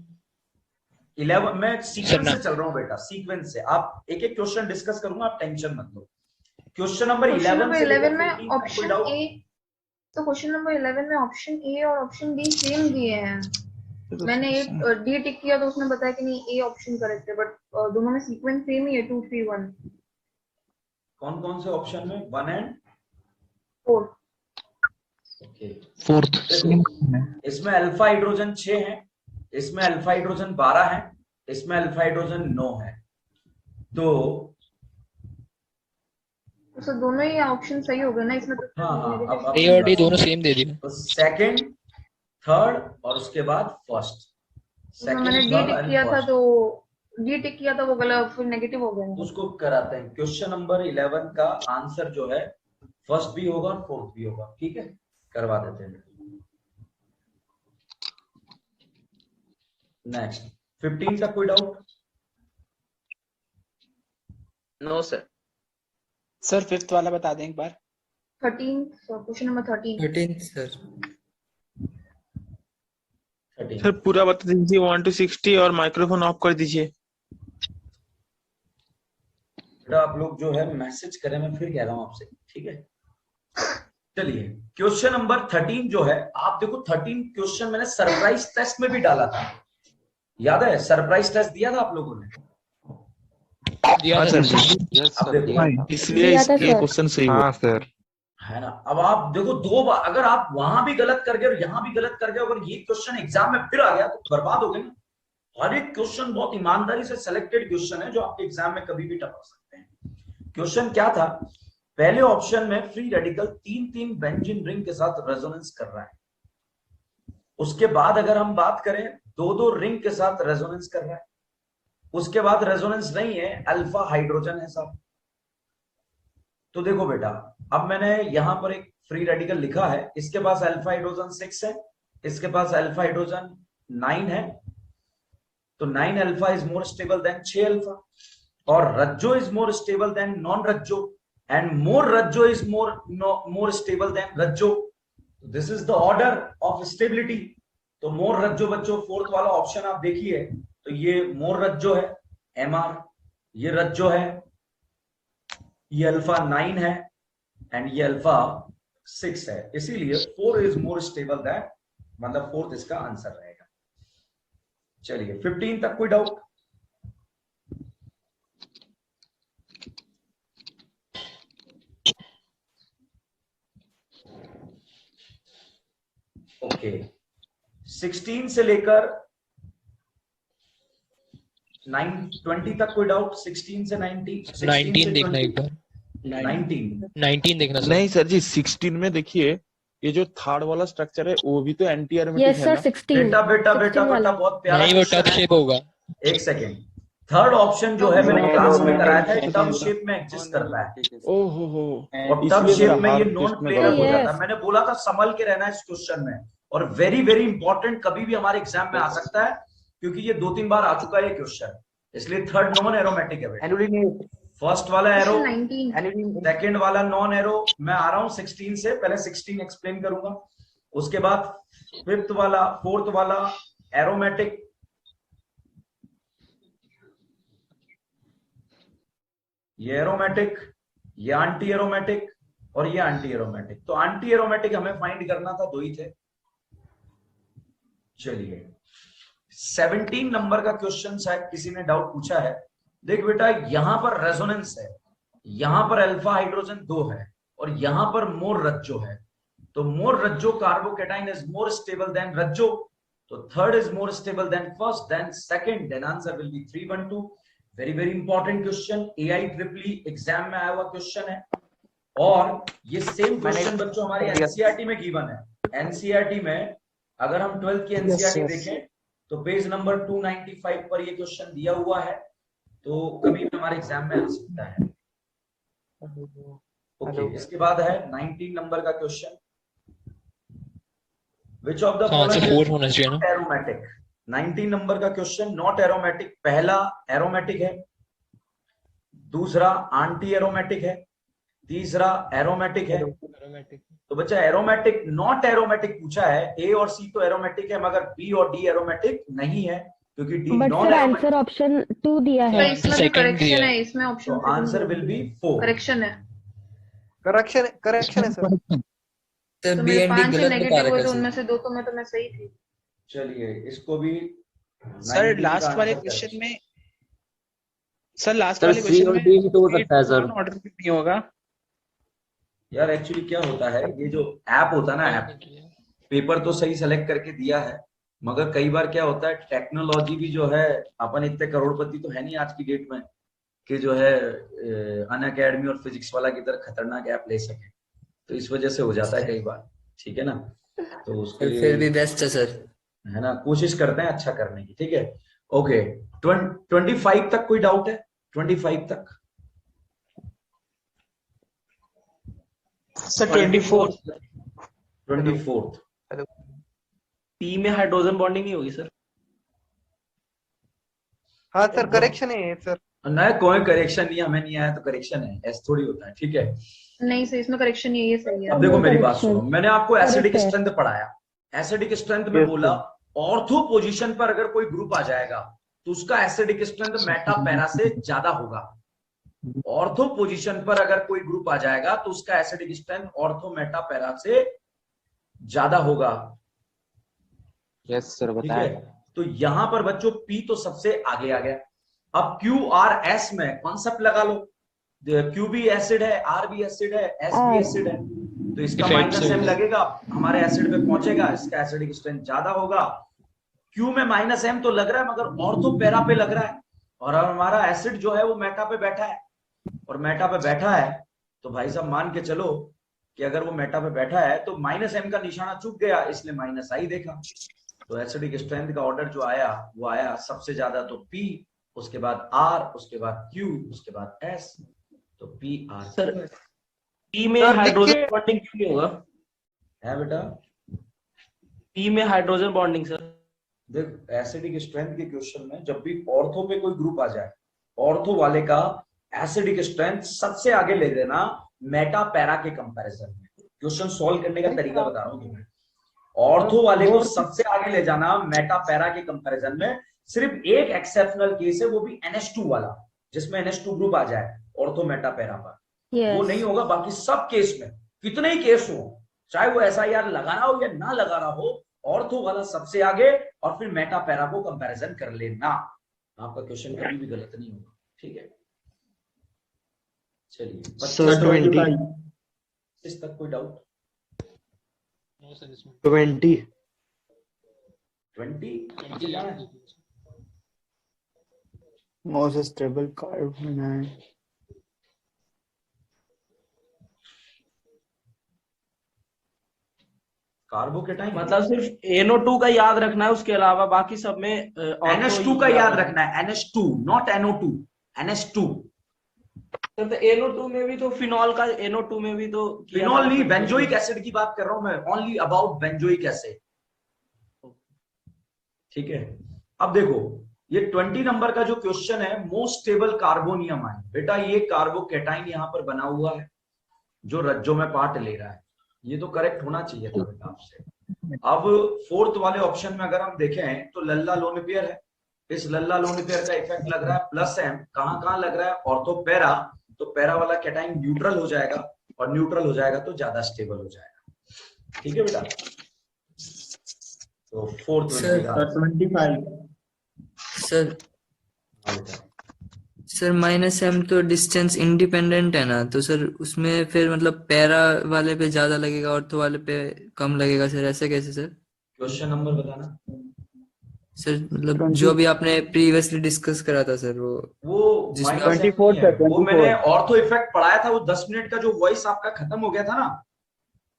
11 में सीक्वेंस से चल रहा हूँ बेटा, सीक्वेंस से। आप एक एक क्वेश्चन डिस्कस करूंगा, आप टेंशन मत लो। क्वेश्चन नंबर 11 में ऑप्शन ए, तो क्वेश्चन नंबर 11 में ऑप्शन ए और ऑप्शन बी सेम दिए हैं। मैंने डी टिक किया तो उसने बताया कि नहीं ए ऑप्शन करेक्ट है, बट दोनों में सीक्वेंस सेम ही है, 2 3 1। कौन कौन से ऑप्शन में, 1 एंड 4? Okay, fourth. इसमें अल्फा हाइड्रोजन 6 है, इसमें अल्फा हाइड्रोजन 12 है, इसमें अल्फा हाइड्रोजन 9 है। तो दोनों ही ऑप्शन सही हो गए ना इसमें तो। हाँ, अब ए और डी दोनों सेम दे दिए। तो सेकंड, थर्ड और उसके बाद फर्स्ट। मैंने डी टिक किया था तो डी टिक किया था वो गलत, फिर नेगेटिव हो गया। उसको कराते हैं। क्वेश्चन नंबर 11 का आंसर जो है फर्स्ट भी होगा और फोर्थ भी होगा, ठीक है, करवा देते हैं। नेक्स्ट 15 का कोई doubt? No sir. Sir fifth वाला बता दें एक बार। 13, क्वेश्चन नंबर 13 सर। 13 सर पूरा बता दीजिए, 1 to 60 और माइक्रोफोन ऑफ कर दीजिए। बेटा आप लोग जो है मैसेज करें, मैं फिर कह रहा हूं आपसे, ठीक है। चलिए, क्वेश्चन नंबर 13 जो है, आप देखो 13 क्वेश्चन मैंने सरप्राइज टेस्ट में भी डाला था, याद है? सरप्राइज टेस्ट दिया था आप लोगों ने, दिया था सर। इसलिए ये क्वेश्चन सही हुआ सर, है ना। अब आप देखो 2 बार अगर आप वहां भी गलत कर गए और यहां भी गलत कर गए, अगर ये क्वेश्चन एग्जाम में फिर आ गया तो बर्बाद हो गए ना। हर एक क्वेश्चन बहुत ईमानदारी से सिलेक्टेड क्वेश्चन है जो आपके एग्जाम में कभी भी टपक सकते हैं। क्वेश्चन क्या था, पहले ऑप्शन में फ्री रेडिकल 3 बेंजीन रिंग के साथ रेजोनेंस कर रहा है। उसके बाद अगर हम बात करें 2 रिंग के साथ रेजोनेंस कर रहा है। उसके बाद रेजोनेंस नहीं है, अल्फा हाइड्रोजन है साहब। तो देखो बेटा, अब मैंने यहां पर एक फ्री रेडिकल लिखा है, इसके पास अल्फा हाइड्रोजन 6 है, इसके पास अल्फा हाइड्रोजन 9 है। तो 9 alpha is more stable than 6 alpha, और रज्जो is more stable than non रज्जो, एंड मोर रज्जो इज मोर स्टेबल देन रज्जो। This is the order of stability. तो मोर रज्जो बच्चों फोर्थ वाला ऑप्शन आप देखिए, तो ये मोर रज्जो है, एमआर, ये रज्जो है, ये अल्फा 9 है, एंड ये अल्फा 6 है। इसीलिए 4 इज मोर स्टेबल दैट, मतलब फोर्थ इसका आंसर रहेगा। चलिए 15 तक कोई डाउट? ओके 16 से लेकर 20 तक कोई डाउट? 16 से 90, 19 देखना एक बार। 19 देखना सर। नहीं सर जी 16 में देखिए ये जो थर्ड वाला स्ट्रक्चर है वो भी तो एंटी एरोमेटिक यस है सर ना? 16 बेटा बेटा 16 बेटा वाला। बेटा बहुत प्यारा नहीं वो क्वेश्चन टफ है। शेप होगा। एक सेकेंड, थर्ड ऑप्शन जो है मैंने क्लास में कराया था टब शेप में एग्जिस्ट करता है ओहो हो, और टब इसलिए शेप मेरा में ये हार्ड नॉन टेस्ट में प्लेनर गलत हो हो जाता गया। है। मैंने बोला था संभल के रहना इस क्वेश्चन में, और वेरी वेरी इंपॉर्टेंट कभी भी हमारे एग्जाम में आ सकता है क्योंकि ये 2-3 बार आ चुका है ये क्वेश्चन। इसलिए थर्ड नॉन एरोमेटिक है बेटा। फर्स्ट वाला एरो, 19 सेकंड वाला नॉन एरो। मैं आ रहा हूं 16 से, पहले 16 एक्सप्लेन करूंगा, उसके बाद फिफ्थ वाला, फोर्थ वाला एरोमेटिक, ये एरोमेटिक, ये एंटी एरोमेटिक और ये एंटी एरोमेटिक। तो एंटी एरोमेटिक हमें फाइंड करना था, दो ही थे। चलिए 17 नंबर का क्वेश्चन शायद किसी ने डाउट पूछा है। देख बेटा यहां पर रेजोनेंस है, यहां पर अल्फा हाइड्रोजन 2 है और यहां पर मोर रज्जो है। तो मोर रज्जो carbocation is more stable than रज्जो, तो third is more stable than first, then second, then answer will be 312। Very very important question, AIEEE exam में आया हुआ क्वेश्चन है। और ये सेम क्वेश्चन बच्चों हमारे एनसीईआरटी में गिवन है। एनसीईआरटी में अगर हम 12th की एनसीईआरटी देखें तो पेज नंबर 295 पर ये क्वेश्चन दिया हुआ है, तो कभी भी हमारे एग्जाम में आ सकता है। ओके, इसके बाद है 19 नंबर का question, which of the answer 4 होना चाहिए ना। एरोमेटिक। 19 नंबर का क्वेश्चन नॉट एरोमेटिक, पहला एरोमेटिक है, दूसरा एंटी एरोमेटिक है, तीसरा एरोमेटिक है। तो बच्चा एरोमेटिक नॉट एरोमेटिक पूछा है, ए और सी तो एरोमेटिक है मगर बी और डी एरोमेटिक नहीं है क्योंकि D but non sir aromatic. Answer option 2 दिया है। इसमें भी करेक्शन है, इसमें ऑप्शन तो आंसर विल बी 4। करेक्शन है। करेक्शन है सर। तो मेरे 5 नेगेटिव हुए तो उनमें से 2 तो मैं सही थी। चलिए इसको भी सर लास्ट वाले क्वेश्चन में, सर लास्ट सर वाले सी क्वेश्चन और में डी भी तो हो सकता है सर। ऑर्डर नहीं होगा। यार एक्चुअली क्या होता है, ये जो ऐप होता है ना, ऐप पेपर तो सही सेलेक्ट करके दिया है मगर कई बार क्या होता है टेक्नोलॉजी भी जो है, अपन इतने करोड़पति तो है नहीं आज की डेट में कि जो है अनअकैडमी और फिजिक्स वाला की तरह खतरनाक ऐप ले सके, तो इस वजह से हो जाता है कई बार, ठीक है ना। तो उसके लिए फिर भी बेस्ट है सर, है ना, कोशिश करते हैं अच्छा करने की, ठीक है। ओके 25 तक कोई डाउट है? 25 तक सर 24 पी में हाइड्रोजन बॉन्डिंग नहीं होगी सर? हाँ सर करेक्शन है सर। नहीं कोई करेक्शन नहीं, हमें नहीं आया तो करेक्शन है, ऐसा थोड़ी होता है, ठीक है। नहीं सर इसमें करेक्शन नहीं है, ये सही है। अब देखो मेरी बात सुनो, मैंने आपको एसिडिक स्ट्रेंथ पढ़ाया, एसिडिक स्ट्रेंथ में बोला ऑर्थो पोजीशन पर अगर कोई ग्रुप आ जाएगा तो उसका एसिडिक स्ट्रेंथ मेटा पैरा से ज्यादा होगा। ऑर्थो पोजीशन पर अगर कोई ग्रुप आ जाएगा तो उसका acidic strength ortho Meta para से ज्यादा होगा। यस सर ठीक बताया। है, तो यहां पर बच्चों P तो सबसे आगे आ गया। अब QRS में कॉन्सेप्ट लगा लो, Q भी एसिड है, R भी एसिड है, S भी एसिड है, तो इसका -M लगेगा, हमारे एसिड पे पहुंचेगा, इसका एसिडिक स्ट्रेंथ ज्यादा होगा। Q में -M तो लग रहा है मगर ऑर्थो पैरा पे लग रहा है, और हमारा एसिड जो है वो मेटा पे बैठा है, और मेटा पे बैठा है तो भाई साहब मान के चलो कि अगर वो मेटा पे बैठा है तो -M का निशाना चूक गया, इसलिए -I देखा। तो एसिडिक स्ट्रेंथ का ऑर्डर जो आया वो आया सबसे ज्यादा तो P, उसके बाद R, उसके बाद Q, उसके बाद S, तो PR। सर P में हाइड्रोजन बॉन्डिंग क्यों नहीं होगा? है बेटा P में हाइड्रोजन बॉन्डिंग सर। देख एसिडिक स्ट्रेंथ के क्वेश्चन में जब भी ऑर्थो पे कोई ग्रुप आ जाए, ऑर्थो वाले का एसिडिक स्ट्रेंथ सबसे आगे ले देना मेटा पैरा के कंपैरिजन में। क्वेश्चन सॉल्व करने का तरीका बता रहा हूं तुम्हें, ऑर्थो वाले को सबसे आगे ले जाना मेटा पैरा के कंपैरिजन में। सिर्फ एक एक्सेप्शनल केस है, वो भी NH2 वाला, जिसमें NH2 ग्रुप आ जाए ऑर्थो मेटा पैरा पर, वो नहीं होगा। बाकी सब केस में, कितने ही केस हो, चाहे वो SIR लगा रहा हो या ना लगा रहा हो, ऑर्थो वाला सबसे आगे और फिर मेटा पैरा को कंपैरिजन कर लेना। आपका क्वेश्चन कभी भी गलत नहीं होगा, ठीक है। चलिए 25 तक कोई डाउट? 20 20 जाना है। most stable carbon है। कार्बोकेटाइन मतलब सिर्फ NO2 का याद रखना है, उसके अलावा बाकी सब में NH2 का याद रखना है, NH2 not NO2, NH2। Sir तो NO2 में भी तो फिनॉल का, NO2 में भी तो फिनॉल नहीं, बेंजोइक एसिड की बात कर रहा हूं मैं, ओनली अबाउट बेंजोइक एसिड। ठीक है, अब देखो ये 20 नंबर का जो क्वेश्चन है, मोस्ट स्टेबल कार्बोनियम आयन। बेटा ये कार्बोकेटाइन यहां पर बना हुआ है जो रज्जो में पार्ट ले रहा है, ये तो करेक्ट होना चाहिए था बेटा आपसे। अब फोर्थ वाले ऑप्शन में अगर हम देखें तो लल्ला लोन पेयर है, इस लल्ला लोन पेयर का इफेक्ट लग रहा है प्लस एम, कहां लग रहा है, ऑर्थो पैरा, तो पैरा वाला कैटाइन न्यूट्रल हो जाएगा, और न्यूट्रल हो जाएगा तो ज्यादा स्टेबल हो जाएगा। ठीक है बेटा, तो फोर्थ 25 सर माइनस एम तो डिस्टेंस इंडिपेंडेंट है ना, तो सर उसमें फिर मतलब पैरा वाले पे ज्यादा लगेगा ऑर्थो वाले पे कम लगेगा सर, ऐसे कैसे सर? क्वेश्चन नंबर बताना सर, मतलब जो भी आपने प्रीवियसली डिस्कस करा था सर, वो जिसमें 24 सर, वो मैंने ऑर्थो इफेक्ट पढ़ाया था, वो 10 मिनट का जो वॉइस आपका खत्म हो गया था ना,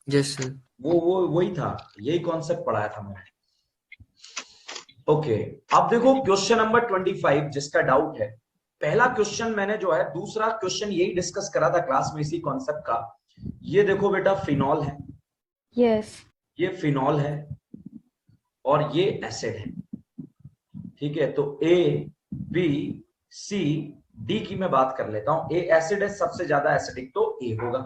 यस सर, वो वही था, यही कॉन्सेप्ट पढ़ाया था मैंने। ओके, अब देखो क्वेश्चन नंबर 25 जिसका डाउट है, पहला क्वेश्चन मैंने जो है, दूसरा क्वेश्चन यही डिस्कस करा था क्लास में इसी कॉन्सेप्ट का। ये देखो बेटा फिनॉल है, यस, ये फिनॉल है और ये एसिड है। ठीक है, तो A, B, C, D की मैं बात कर लेता हूं। A एसिड है, सबसे ज्यादा एसिडिक तो A होगा।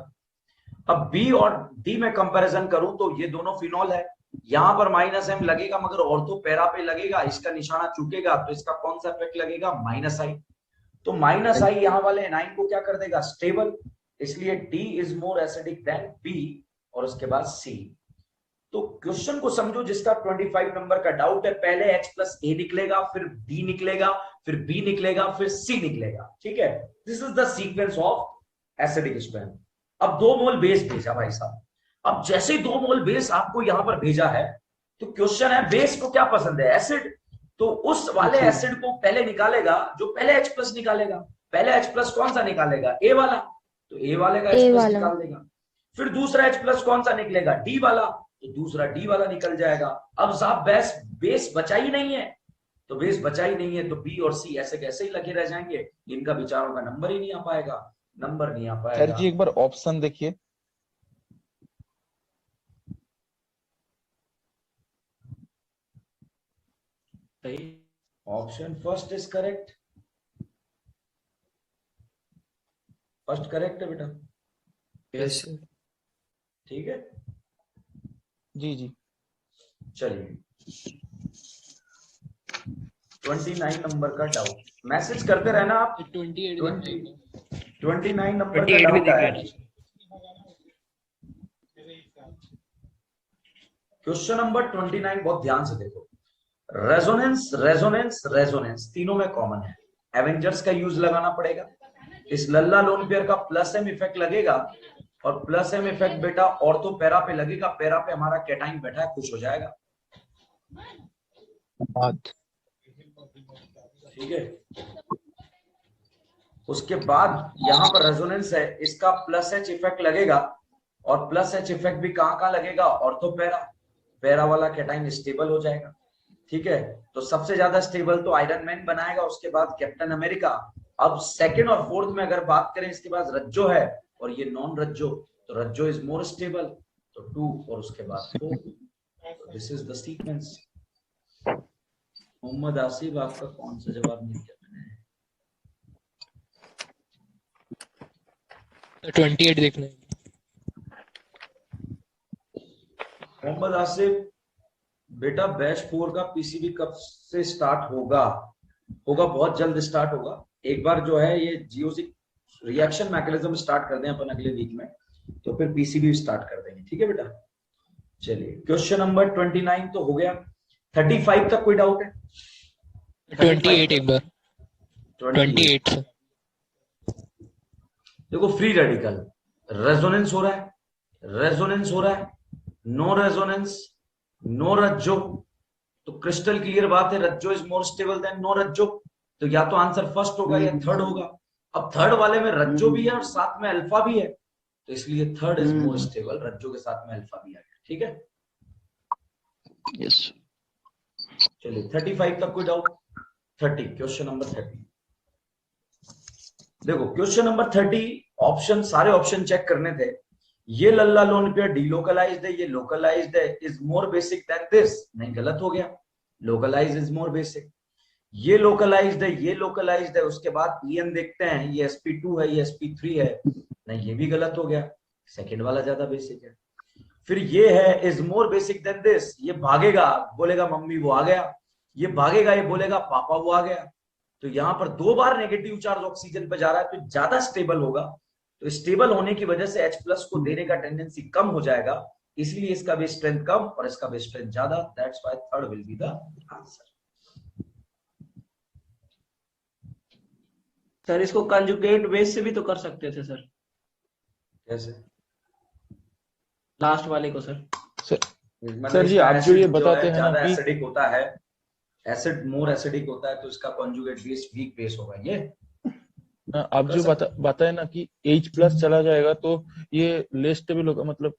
अब B और D में कंपैरिजन करूं तो ये दोनों फिनॉल है, यहां पर माइनस एम लगेगा मगर ऑर्थो पैरा पे लगेगा, इसका निशाना चूकेगा तो इसका कौन सा इफेक्ट लगेगा, माइनस आई। तो माइनस आई यहां वाले एनाइन को क्या कर देगा, स्टेबल, इसलिए D is more acidic then B, और उसके बाद C। तो क्वेश्चन को समझो जिसका 25 नंबर का डाउट है, पहले H प्लस A निकलेगा, फिर D निकलेगा, फिर B निकलेगा, फिर C निकलेगा। ठीक है, this is the sequence of acidic strength. अब 2 मोल बेस भेजा भाई साहब, अब जैसे ही 2 मोल बेस आपको यहां पर भेजा है, तो क्वेश्चन है बेस को क्या पसंद है, एसिड, तो उस वाले एसिड को पहले निकालेगा जो पहले H प्लस निकालेगा। पहले H प्लस कौन सा निकालेगा, A वाला, तो A वाले का H प्लस निकाल देगा। फिर दूसरा H प्लस कौन सा निकलेगा, D वाला, तो दूसरा D वाला निकल जाएगा। अब साहब बेस बचा ही नहीं है, तो बेस बचा ही नहीं है तो B और C ऐसे कैसे ही लगे रह जाएंगे, इनका विचारों का नंबर ही नहीं आ पाएगा, नंबर नहीं आ पाएगा। सर जी एक बार ऑप्शन देखिए, option first is correct, first correct है बेटा। यस, ठीक है जी जी, चलिए 29 नंबर का डाउट, मैसेज करते रहना आप। 29 नंबर का डाउट है, क्वेश्चन नंबर 29 बहुत ध्यान से देखो। रेजोनेंस रेजोनेंस रेजोनेंस तीनों में कॉमन है, एवेंजर्स का यूज लगाना पड़ेगा। इस लल्ला लोन पेयर का प्लस एम इफेक्ट लगेगा, और प्लस एम इफेक्ट बेटा ऑर्थो पैरा पे लगेगा, पैरा पे हमारा कैटाइन बैठा है, खुश हो जाएगा। ठीक है, उसके बाद यहां पर रेजोनेंस है, इसका प्लस एच इफेक्ट लगेगा, और प्लस एच इफेक्ट भी कहां लगेगा, ऑर्थो पैरा, पैरा वाला कैटाइन स्टेबल हो जाएगा। ठीक है, तो सबसे ज्यादा स्टेबल तो आयरन मैन बनाएगा, उसके बाद कैप्टन अमेरिका। अब सेकंड और फोर्थ में अगर बात करें, इसके बाद रज्जो है और ये नॉन रज्जो, तो रज्जो इज मोर स्टेबल, तो 2 और उसके बाद 4। This is the sequence. Mohammad Asif आपका कौन सा जवाब नहीं दिया मैंने? 28 देखना है। मोहम्मद आसिफ बेटा बैच 4 का पीसीबी कब से स्टार्ट होगा? बहुत जल्द स्टार्ट होगा। एक बार जो है ये जीओसी रिएक्शन मैकेनिज्म स्टार्ट कर दें अपन अगले वीक में, तो फिर पीसीबी स्टार्ट कर देंगे। ठीक है बेटा, चलिए क्वेश्चन नंबर 29 तो हो गया। 35 तक कोई डाउट है? 28 एक बार 28 देखो, फ्री रेडिकल रेजोनेंस हो रहा है, रेजोनेंस हो रहा है, नो रेजोनेंस, नो रज्जो, तो क्रिस्टल क्लियर बात है, रज्जो is more stable than no रज्जो, तो या तो आंसर फर्स्ट होगा या थर्ड होगा। अब थर्ड वाले में रज्जो भी है और साथ में अल्फा भी है, तो इसलिए थर्ड इज मोर स्टेबल, रज्जो के साथ में अल्फा भी आ गया। ठीक है, यस। चलिए 35 तक कोई डाउट? 30, question number 30। देखो क्वेश्चन नंबर 30, ऑप्शन, सारे ऑप्शन चेक करने थे। ये लल्ला लोन पेयर डीलोकलाइज्ड है, ये लोकलाइज्ड है, is more basic than this, नहीं गलत हो गया, लोकलाइज्ड इज मोर बेसिक। ये लोकलाइज्ड है, ये लोकलाइज्ड है, उसके बाद EN देखते हैं, ये sp2 है, ये sp3 है, नहीं ये भी गलत हो गया, सेकंड वाला ज्यादा बेसिक है। फिर ये है is more basic than this, ये भागेगा बोलेगा मम्मी वो आ गया, ये भागेगा ये बोलेगा पापा वो आ गया, तो यहाँ पर 2 बार नेगेटिव चार्ज ऑक्सीजन पे जा रहा है, तो ज्यादा स्टेबल होगा, तो स्टेबल होने की वजह से H+ को देने का टेंडेंसी कम हो जाएगा, इसलिए इसका बेस स्ट्रेंथ कम और इसका बेस स्ट्रेंथ ज्यादा, that's why third will be the answer. Sir इसको कंजुगेट बेस से भी तो कर सकते थे सर। कैसे? लास्ट वाले को सर। सर जी आप जो ये बताते हैं ज्यादा ना कि एसिडिक होता है, एसिड मोर एसिडिक होता है, तो इसका कॉन्जुगेट बेस वीक बेस होगा। ये आप जो बताए ना कि H+ चला जाएगा तो ये लेस स्टेबल होगा, मतलब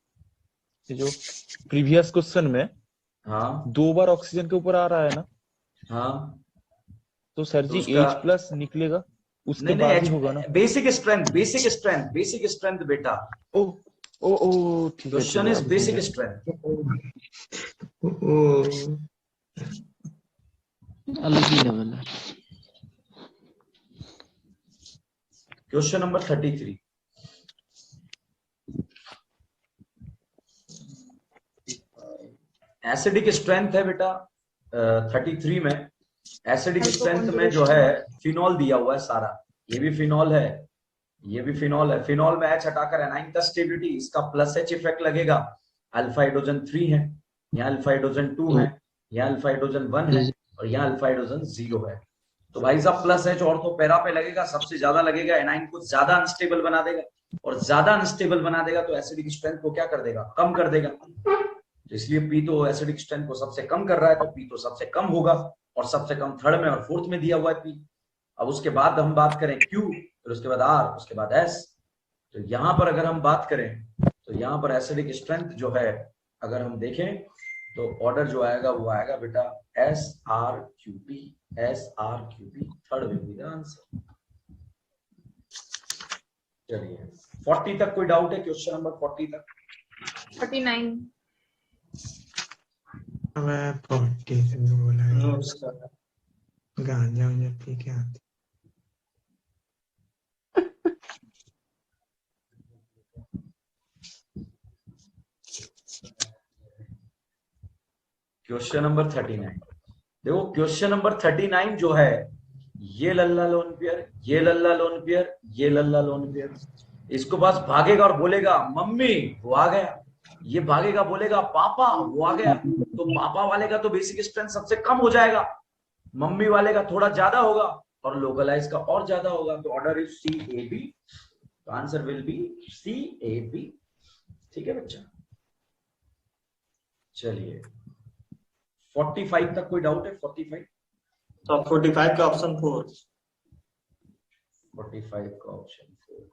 जो प्रीवियस क्वेश्चन में हाँ 2 बार ऑक्सीजन के ऊपर आ रहा है ना, हाँ, तो सर जी H+ निकलेगा उसके बाद ही होगा ना। Basic strength, basic strength, basic strength बेटा। ओ ठीक है, क्वेश्चन इज बेसिक स्ट्रेंथ। अलग ही लेवल है। क्वेश्चन नंबर 33, एसिडिक स्ट्रेंथ है बेटा 33 में। एसिडिक स्ट्रेंथ में जो है फिनॉल दिया हुआ है सारा, ये भी फिनॉल है, ये भी फिनॉल है। फिनॉल में H हटाकर एनाइन का स्टेबिलिटी, इसका +H इफेक्ट लगेगा। अल्फा हाइड्रोजन 3 है, यहाँ अल्फा हाइड्रोजन 2 है, यहाँ अल्फा हाइड्रोजन 1 है और यहाँ अल्फा हाइड्रोजन 0 है। तो भाई साहब +H और तो पैरा पे लगेगा, सबसे ज्यादा लगेगा, एनाइन को ज्यादा अनस्टेबल बना देगा, और ज्यादा अनस्टेबल बना देगा तो एसिडिक स्ट्रेंथ को क्या कर देगा? कम कर देगा। तो इसलिए P तो एसिडिक स्ट्रेंथ को सबसे कम कर रहा है, तो P तो सबसे कम होगा, और सबसे कम थर्ड में और फोर्थ में दिया हुआ है P। अब उसके बाद हम बात करें Q, फिर उसके बाद R, उसके बाद S। तो यहाँ पर अगर हम बात करें तो यहाँ पर एसिडिक स्ट्रेंथ जो है अगर हम देखें तो ऑर्डर जो आएगा वो आएगा बेटा SRQP, SRQP, third will be the answer. चलिए 40 तक कोई डाउट है? क्वेश्चन नंबर 40 तक। 39 मैं 40 से बोला गांजा पी के आते। क्वेश्चन नंबर 39, देखो क्वेश्चन नंबर 39 जो है, ये लल्ला लोन पेयर, ये लल्ला लोन पेयर, ये लल्ला लोन पेयर, इसको पास भागेगा और बोलेगा मम्मी वो आ गया, ये भागेगा बोलेगा पापा वो आ गया, तो पापा वाले का तो बेसिक स्ट्रेंथ सबसे कम हो जाएगा, मम्मी वाले का थोड़ा ज्यादा होगा और लोकलाइज का और ज्यादा होगा, तो ऑर्डर इज CAB, तो आंसर विल बी CAB। ठीक है बच्चा, चलिए 45 तक कोई डाउट है? 45 तो 45 का ऑप्शन 4, 45 का option 4।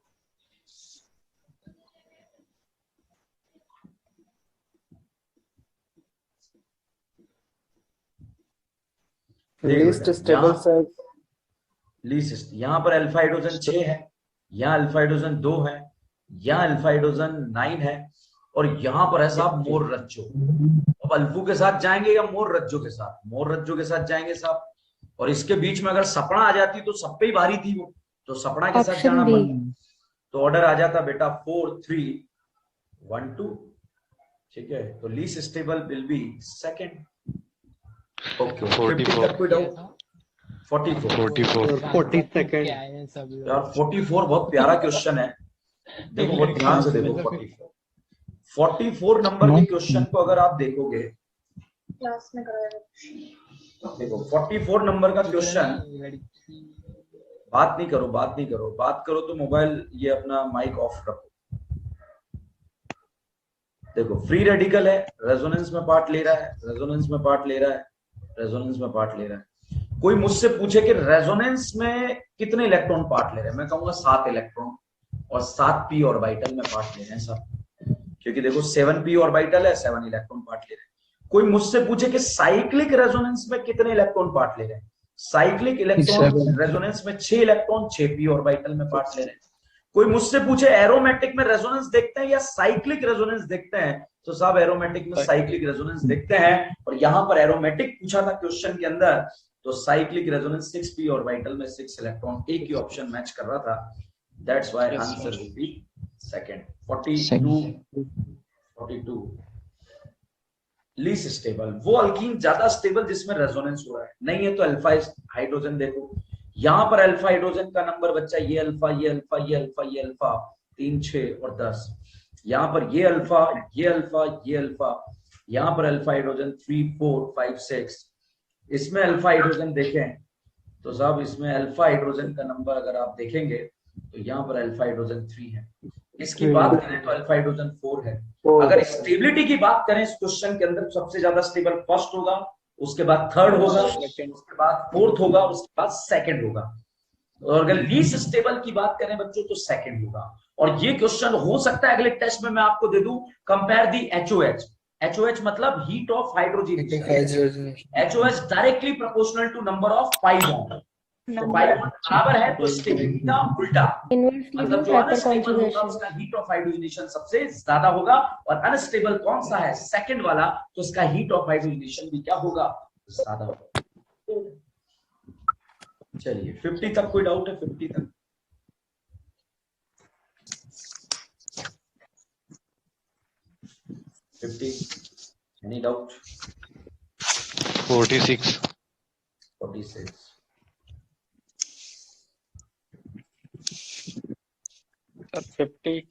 Least stable sir, least यहाँ पर अल्फा हाइड्रोजन 6 है, यहाँ अल्फा हाइड्रोजन 2 है, यहाँ अल्फा हाइड्रोजन 9 है, और यहाँ पर है साहब मोर रज्जो। अब अल्फू के साथ जाएंगे या मोर रज्जो के साथ? मोर रज्जो के साथ जाएंगे साहब, और इसके बीच में अगर सपना आ जाती तो सब पे ही भारी थी वो, तो सपना के साथ जाना पड़ता, तो ऑर्डर आ जाता बेटा 4 3 1 2। ठीक है, तो least stable will be second. Okay 44 कोई डाउट? 44 40 सेकंड यार 44 बहुत प्यारा क्वेश्चन है, देखो बहुत ध्यान से देखो। 44 नंबर के क्वेश्चन को अगर आप देखोगे, क्लास में कराया, देखो 44 नंबर का क्वेश्चन, बात नहीं करो, बात नहीं करो, बात करो तो मोबाइल ये अपना माइक ऑफ रखो। देखो फ्री रेडिकल है, रेजोनेंस में पार्ट ले रहा है, रेजोनेंस में पार्ट ले रहा है, रेजोनेंस में पार्ट ले रहा है। कोई मुझसे पूछे कि रेजोनेंस में कितने इलेक्ट्रॉन पार्ट ले रहे हैं, मैं कहूंगा 7 इलेक्ट्रॉन और 7 p ऑर्बिटल में पार्ट ले रहे हैं सब, क्योंकि देखो 7 p ऑर्बिटल है, 7 इलेक्ट्रॉन पार्ट ले रहे हैं। कोई मुझसे पूछे कि साइक्लिक रेजोनेंस में कितने इलेक्ट्रॉन पार्ट ले रहे हैं, साइक्लिक इलेक्ट्रॉन रेजोनेंस में 6 इलेक्ट्रॉन 6 p ऑर्बिटल में पार्ट ले रहे हैं। कोई मुझसे पूछे एरोमेटिक में रेजोनेंस देखते हैं या साइक्लिक रेजोनेंस देखते हैं, तो सब एरोमेटिक में साइक्लिक रेजोनेंस देखते हैं। और यहाँ पर एरोमेटिक पूछा था क्वेश्चन के अंदर, तो साइक्लिक रेजोनेंस 6 p ऑर्बिटल में 6 इलेक्ट्रॉन, एक ही ऑप्शन मैच कर रहा था। That's why answer will B second. 42 least stable, वो अल्कीन ज्यादा स्टेबल जिसमें रेजोनेंस हो रहा है, नहीं है तो अल्फा हाइड्रोजन। देखो यहाँ पर अल्फा हाइड्रोजन का नंबर बच्चा, ये अल्फा ये अल्फा ये अल्फा ये अल्फा 3 6 और 10, यहाँ पर ये अल्फा ये अल्फा ये अल्फा, यहाँ पर अल्फा हाइड्रोजन 3 4 5 6। इसमें अल्फा हाइड्रोजन देखें तो साहब इसमें अल्फा हाइड्रोजन का नंबर अगर आप देखेंगे तो यहाँ पर अल्फा हाइड्रोजन 3 है। इसकी बात करें तो अल्फा हाइड्रोजन 4 है। अगर स्टेबिलिटी की बात करें इस क्वेश्चन के अंदर, सबसे ज्यादा स्टेबल फर्स्ट होगा, उसके बाद थर्ड होगा, उसके बाद फोर्थ होगा, उसके बाद सेकंड होगा। और अगर लीस्ट स्टेबल की बात करें बच्चों तो सेकंड होगा। और ये क्वेश्चन हो सकता है अगले टेस्ट में मैं आपको दे दूं, कंपेयर दी HOH। HOH मतलब heat of hydrogen, HOH directly proportional to number of pi bond. तो पाई बॉन्ड बराबर है तो स्टेबिलिटी का उल्टा, मतलब जो अनस्टेबल होगा उसका हीट ऑफ हाइड्रोजनेशन सबसे ज्यादा होगा, और अनस्टेबल कौन सा है सेकंड वाला, तो उसका हीट ऑफ हाइड्रोजनेशन भी क्या होगा, ज्यादा होगा। चलिए 50 तक कोई डाउट है? 50 तक 50 any doubt? 46 50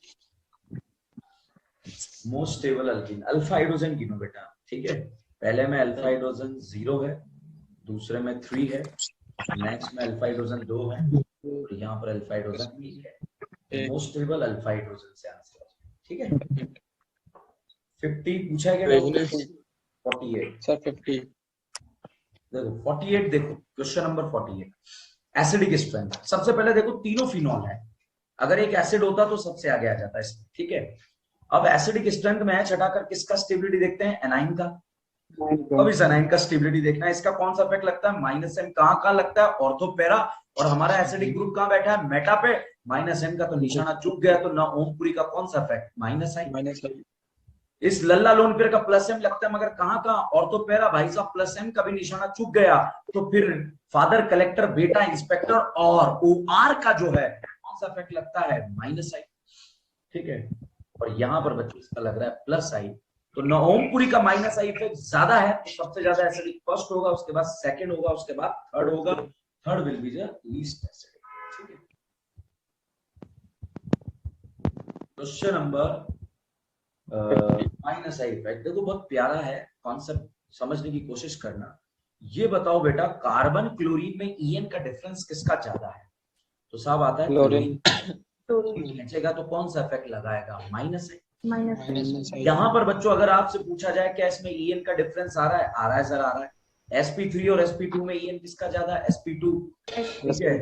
most stable alkyne alpha hydrogen गिनो बेटा, ठीक है। पहले में अल्फा हाइड्रोजन 0 है, दूसरे में 3 है, नेक्स्ट में अल्फा हाइड्रोजन 2 है, और यहाँ पर अल्फा हाइड्रोजन 1 है। मोस्ट स्टेबल अल्फा हाइड्रोजन से आंसर, ठीक है। 50 पूछा गया, 48 सर 50 देखो 48 देखो क्वेश्चन नंबर 48 एसिडिक स्ट्रेंथ। सबसे पहले देखो तीनों फिनॉल है, अगर एक एसिड होता तो सबसे आगे आ जाता है इसमें, ठीक है। अब एसिडिक स्ट्रेंथ में H हटाकर किसका स्टेबिलिटी देखते हैं, एनाइन का। अब इस एनाइन का स्टेबिलिटी देखना है, इसका कौन सा इफेक्ट लगता है, -M कहाँ लगता है, ऑर्थो पैरा, और हमारा एसिडिक ग्रुप कहाँ बैठा है, मेटा पे। -M का तो निशाना चूक गया, तो ना ओमपुरी का कौन सा इफेक्ट, -I। इस लल्ला लोन पेयर का +M लगता है, मगर कहाँ ऑर्थो पैरा भाई साहब, +M का भी निशाना चूक गया, तो फिर फादर कलेक्टर बेटा इंस्पेक्टर, और OR का जो है कौन सा इफेक्ट लगता है, -I, ठीक है। और यहाँ पर बच्चों इसका लग रहा है +I, तो नओमपुरी का -I इफेक्ट ज्यादा है, तो सबसे ज्यादा एसिडिक फर्स्ट होगा, उसके बाद सेकंड होगा, उसके बाद थर्ड होगा, third will be the least acidic, ठीक है। क्वेश्चन नंबर -I इफेक्ट देखो बहुत प्यारा है कॉन्सेप्ट, समझने की कोशिश करना। ये बताओ बेटा कार्बन क्लोरीन में EN का डिफरेंस किसका ज्यादा है, तो साहब आता है क्लोरीन खींचेगा तो कौन सा इफेक्ट लगाएगा, -I। यहाँ पर बच्चों अगर आपसे पूछा जाए क्या इसमें EN का डिफरेंस आ रहा है सर, आ रहा है। sp3 और sp2 में EN किसका ज्यादा है, sp2, ठीक है।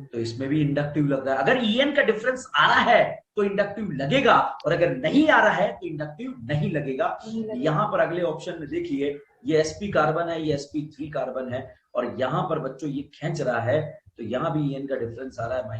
तो इसमें भी इंडक्टिव लग रहा है, अगर EN का डिफरेंस आ रहा है तो इंडक्टिव लगेगा, और अगर नहीं आ रहा है तो इंडक्टिव नहीं लगेगा। यहाँ पर अगले ऑप्शन में देखिए, ये sp कार्बन है, ये sp3 कार्बन है, और यहाँ पर बच्चों ये खींच रहा है, तो यहाँ भी EN का डिफरेंस आ रहा है, -I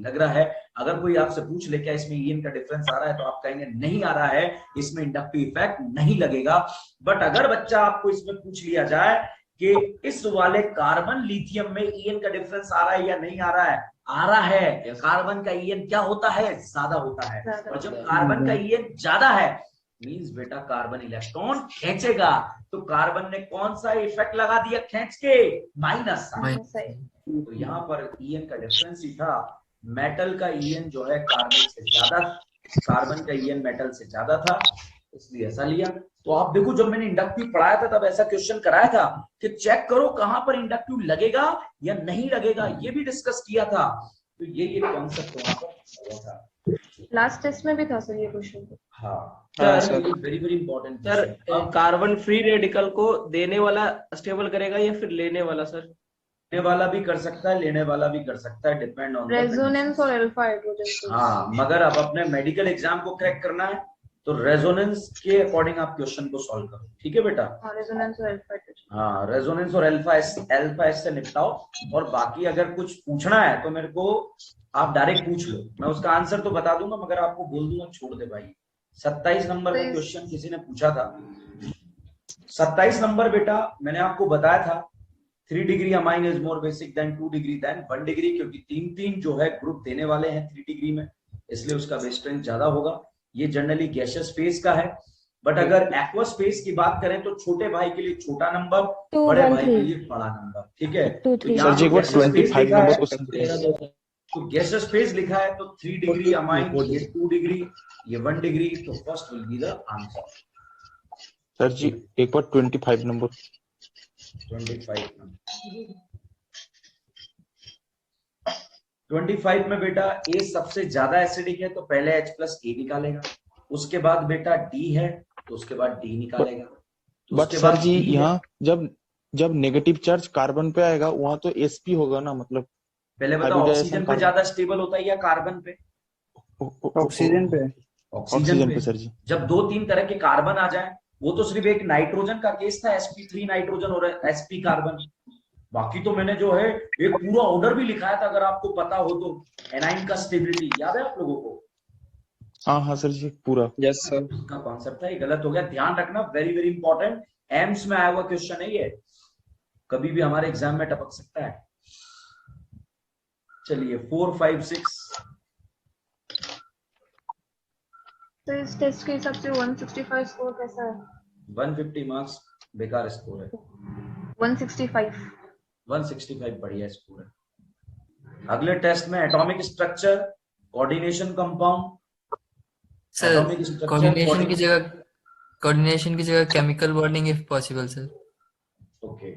लग रहा है। अगर कोई आपसे पूछ ले क्या इसमें EN का डिफरेंस आ रहा है, तो आप कहेंगे नहीं आ रहा है, इसमें इंडक्टिव इफेक्ट नहीं लगेगा। बट अगर बच्चा आपको इसमें पूछ लिया जाए कि इस वाले कार्बन लिथियम में EN का डिफरेंस आ रहा है या नहीं आ रहा है, आ रहा है। कार्बन का EN क्या होता है, ज्यादा होता है, और जब कार्बन का EN ज्यादा है मींस बेटा कार्बन इलेक्ट्रॉन खींचेगा, तो कार्बन ने कौन सा इफेक्ट लगा दिया खींच के, -I। तो यहाँ पर EN का डिफरेंस ही था, मेटल का EN जो है कार्बन से ज्यादा, कार्बन का EN मेटल से ज्यादा था, इसलिए ऐसा लिया। तो आप देखो जब मैंने इंडक्टिव पढ़ाया था तब ऐसा क्वेश्चन कराया था कि चेक करो कहां पर इंडक्टिव लगेगा या नहीं लगेगा, ये भी डिस्कस किया था। तो ये कॉन्सेप्ट वहां पर हुआ था। लास्ट टेस्ट में भी था सर ये क्वेश्चन। हाँ sir very very important sir carbon free radical को देने वाला स्टेबल करेगा या फिर लेने वाला सर? लेने वाला भी कर सकता है, लेने वाला भी कर सकता है, डिपेंड ऑन रेजोनेंस और अल्फा हाइड्रोजन। हाँ, मगर अब अपने मेडिकल एग्जाम को क्रैक करना है तो रेजोनेंस के अकॉर्डिंग आप क्वेश्चन को सॉल्व करो, ठीक है बेटा? रेजोनेंस और अल्फा हाइड्रोजन। हाँ, रेजोनेंस और अल्फा एस से निपटाओ, और बाकी अगर कुछ पूछना है तो मेरे को आप डायरेक्ट पूछ लो, मैं उसका आंसर तो बता दूंगा मगर आपको बोल दूंगा छोड़ दे भाई। 27 नंबर का क्वेश्चन किसी ने पूछा था। 27 नंबर बेटा मैंने आपको बताया था 3 degree amine is more basic than 2 degree than 1 degree, क्योंकि 3 जो है ग्रुप देने वाले हैं 3 डिग्री में, इसलिए उसका बेस स्ट्रेंथ ज्यादा होगा। ये जनरली गैसियस फेज का है, बट अगर एक्वस फेज की बात करें तो छोटे भाई के लिए छोटा नंबर, बड़े भाई के लिए बड़ा नंबर, ठीक है? सर जी एक बार 25 नंबर क्वेश्चन। तो गैसियस फेज लिखा है तो 3 डिग्री अमाइन, ये 2 डिग्री, ये 1 डिग्री, तो first will be the answer. Sir ji एक बार 25 नंबर। 25 नंबर 25 में बेटा ए सबसे ज्यादा एसिडिक है तो पहले H+ ए निकालेगा, उसके बाद बेटा डी है तो उसके बाद डी निकालेगा। तो बट सर जी यहाँ जब नेगेटिव चार्ज कार्बन पे आएगा वहां तो Sp होगा ना, मतलब पहले बताओ ऑक्सीजन पे ज्यादा स्टेबल होता है या कार्बन पे? ऑक्सीजन पे। ऑक्सीजन पे सर जी। जब 2-3 तरह के कार्बन आ जाए, वो तो सिर्फ एक नाइट्रोजन का केस था, sp3 नाइट्रोजन और sp कार्बन, बाकी तो मैंने जो है एक पूरा ऑर्डर भी लिखाया था, अगर आपको पता हो तो। एनाइन का स्टेबिलिटी याद है आप लोगों को? हाँ सर जी पूरा। Yes sir. का कॉन्सेप्ट था, ये गलत हो गया, ध्यान रखना, वेरी वेरी इंपॉर्टेंट, एम्स में आया हुआ क्वेश्चन है ये, कभी भी हमारे एग्जाम में टपक सकता है। चलिए 4, 5, 6। तो इस टेस्ट के हिसाब से 165 स्कोर कैसा है? 150 मार्क्स बेकार स्कोर है। 165 बढ़िया स्कोर है। अगले टेस्ट में atomic structure, coordination compound. Sir coordination की जगह chemical bonding if possible sir. Okay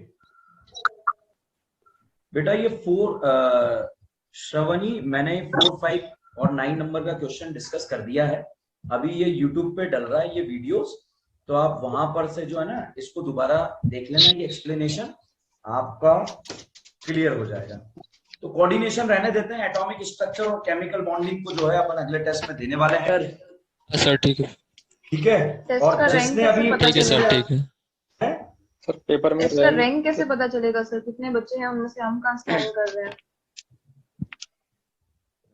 बेटा ये 4 श्रवणी, मैंने 4, 5 और 9 नंबर का क्वेश्चन डिस्कस कर दिया है, अभी ये YouTube पे डल रहा है ये वीडियोस, तो आप वहां पर से जो है ना इसको दोबारा देख लेना, ये एक्सप्लेनेशन आपका क्लियर हो जाएगा। तो कोऑर्डिनेशन रहने देते हैं, एटॉमिक स्ट्रक्चर और केमिकल बॉन्डिंग को जो है अपन अगले टेस्ट में देने वाले हैं। सर ठीक है, ठीक है। और जिसने अभी ठीक है सर, ठीक है सर। पेपर में इसका रैंक कैसे पता चलेगा सर? कितने बच्चे हैं उनमें से हम कहाँ से रैंक कर रहे हैं?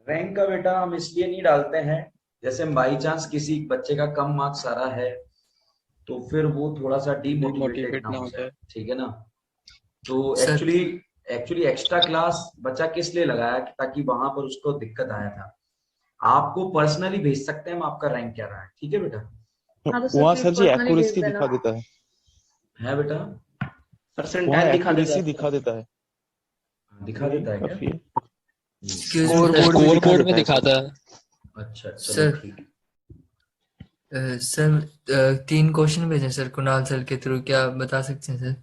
रैंक का बेटा हम इसलिए नहीं डालते हैं, जैसे बाई चांस किसी बच्चे का कम मार्क्स आ रहा है तो फिर वो थोड़ा सा डीमोटिवेटेड ना हो जाए, ठीक है ना? तो एक्चुअली एक्स्ट्रा क्लास बच्चा किस लिए लगाया, ताकि वहां पर उसको दिक्कत आया था। आपको पर्सनली भेज सकते हैं हम आपका रैंक क्या रहा है, ठीक है बेटा? वहाँ सर जी एक्यूरेसी दिखा देता है बेटा, परसेंटाइल दिखा देता है क्या? स्कोर बोर्ड में दिखाता है। अच्छा सर सर 3 क्वेश्चन भेजे सर कुणाल सर के थ्रू, क्या बता सकते हैं सर?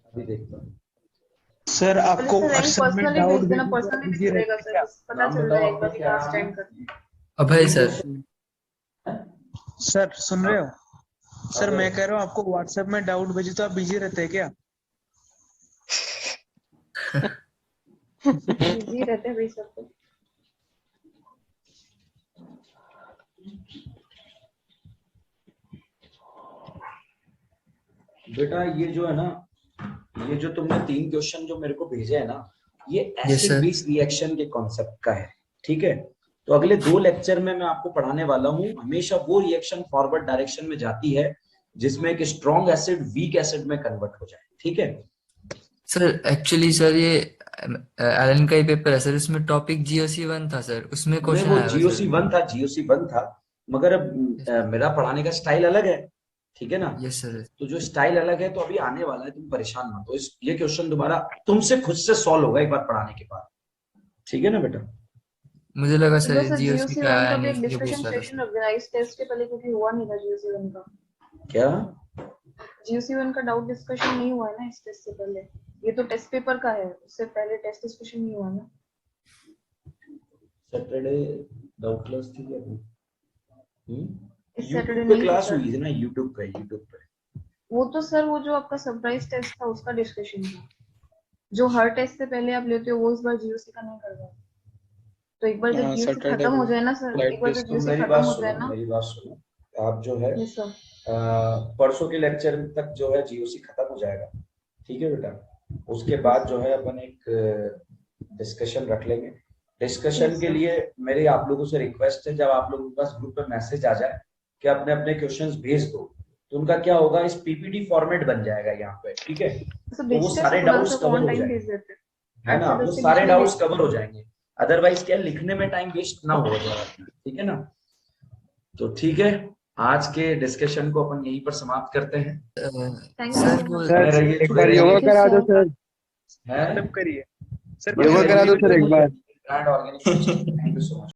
अभी देखता हूँ सर। आपको पर्सनली भेज देना, पर्सनली भी चलेगा सर, पता चल जाएगा कि लास्ट टाइम का। अभय सर। सर सुन रहे हो सर? मैं कह रहा हूँ आपको व्हाट्सएप में डाउट भेजे तो आप बिजी रहते हैं क्या? बिजी रहते हैं भाई सब तो। बेटा ये जो है ना, ये जो तुमने 3 क्वेश्चन जो मेरे को भेजे है ना, ये एसिड बेस रिएक्शन के कॉन्सेप्ट का है, ठीक है? तो अगले 2 लेक्चर में मैं आपको पढ़ाने वाला हूँ, हमेशा वो रिएक्शन फॉरवर्ड डायरेक्शन में जाती है जिसमें एक स्ट्रॉन्ग एसिड वीक एसिड में कन्वर्ट हो जाए, ठीक है? सर एक्चुअली सर ये एलन का ही पेपर है सर, उसमें टॉपिक GOC1 था सर, उसमें क्वेश्चन आया था। GOC1 था, मगर अब मेरा पढ़ाने का स्टाइल अलग है, ठीक है ना? Yes sir. तो जो स्टाइल अलग है तो अभी आने वाला है, तुम परेशान मत हो, ये क्वेश्चन दोबारा तुमसे खुद से सॉल्व होगा एक बार पढ़ाने के बाद, ठीक है ना बेटा? मुझे लगा सर GOC1 का भी एक डिस्कशन सेशन रख देना इस टेस्ट के पहले, क्योंकि हुआ नहीं था GOC1 का। क्या GOC1 का डाउट डिस्कशन नहीं हुआ है ना इस टेस्ट से पहले, ये तो टेस्ट पेपर का है, उससे पहले टेस्ट डिस्कशन नहीं हुआ ना। सैटरडे डाउट क्लास थी क्या? इस सैटरडे यूट्यूब पे नहीं क्लास था। हुई थी ना, यूट्यूब पे वो तो सर वो जो आपका सरप्राइज टेस्ट था उसका डिस्कशन था। जो हर टेस्ट से पहले आप लेते हो वो इस बार जीओसी का नहीं कर रहा। तो एक बार जब जीओसी सैटरडे खत्म हो जाए ना सर, एक बार जब तो जीओसी मेरी खत्म बात हो सुनो, जाए ना, मेरी बात सुनो। आप जो है ये सब परसों के लेक्चर तक जो है जीओसी खत्म हो जाएगा, ठीक है बेटा। उसके बाद जो है अपन एक डिस्कशन रख लेंगे। डिस्कशन के लिए मेरी आप लोगों से रिक्वेस्ट है, जब आप लोगों के पास ग्रुप पे मैसेज आ जाए कि अपने अपने क्वेश्चंस भेज दो, तो उनका क्या होगा, इस पीपीटी फॉर्मेट बन जाएगा यहाँ पे, ठीक है। तो वो सारे डाउट्स कवर हो जाएंगे, है ना, वो सारे डाउट्स कवर हो जाएंगे। अदरवाइज क्या लिखने में टाइम वेस्ट ना हो जाए, ठीक है ना। तो ठीक है, आज के डिस्कशन को अपन यहीं पर समाप्त करते हैं। सर एक बार योगा करा दो सर, है करिए योगा करा दो सर एक बार। Brand organic. Thank you so much.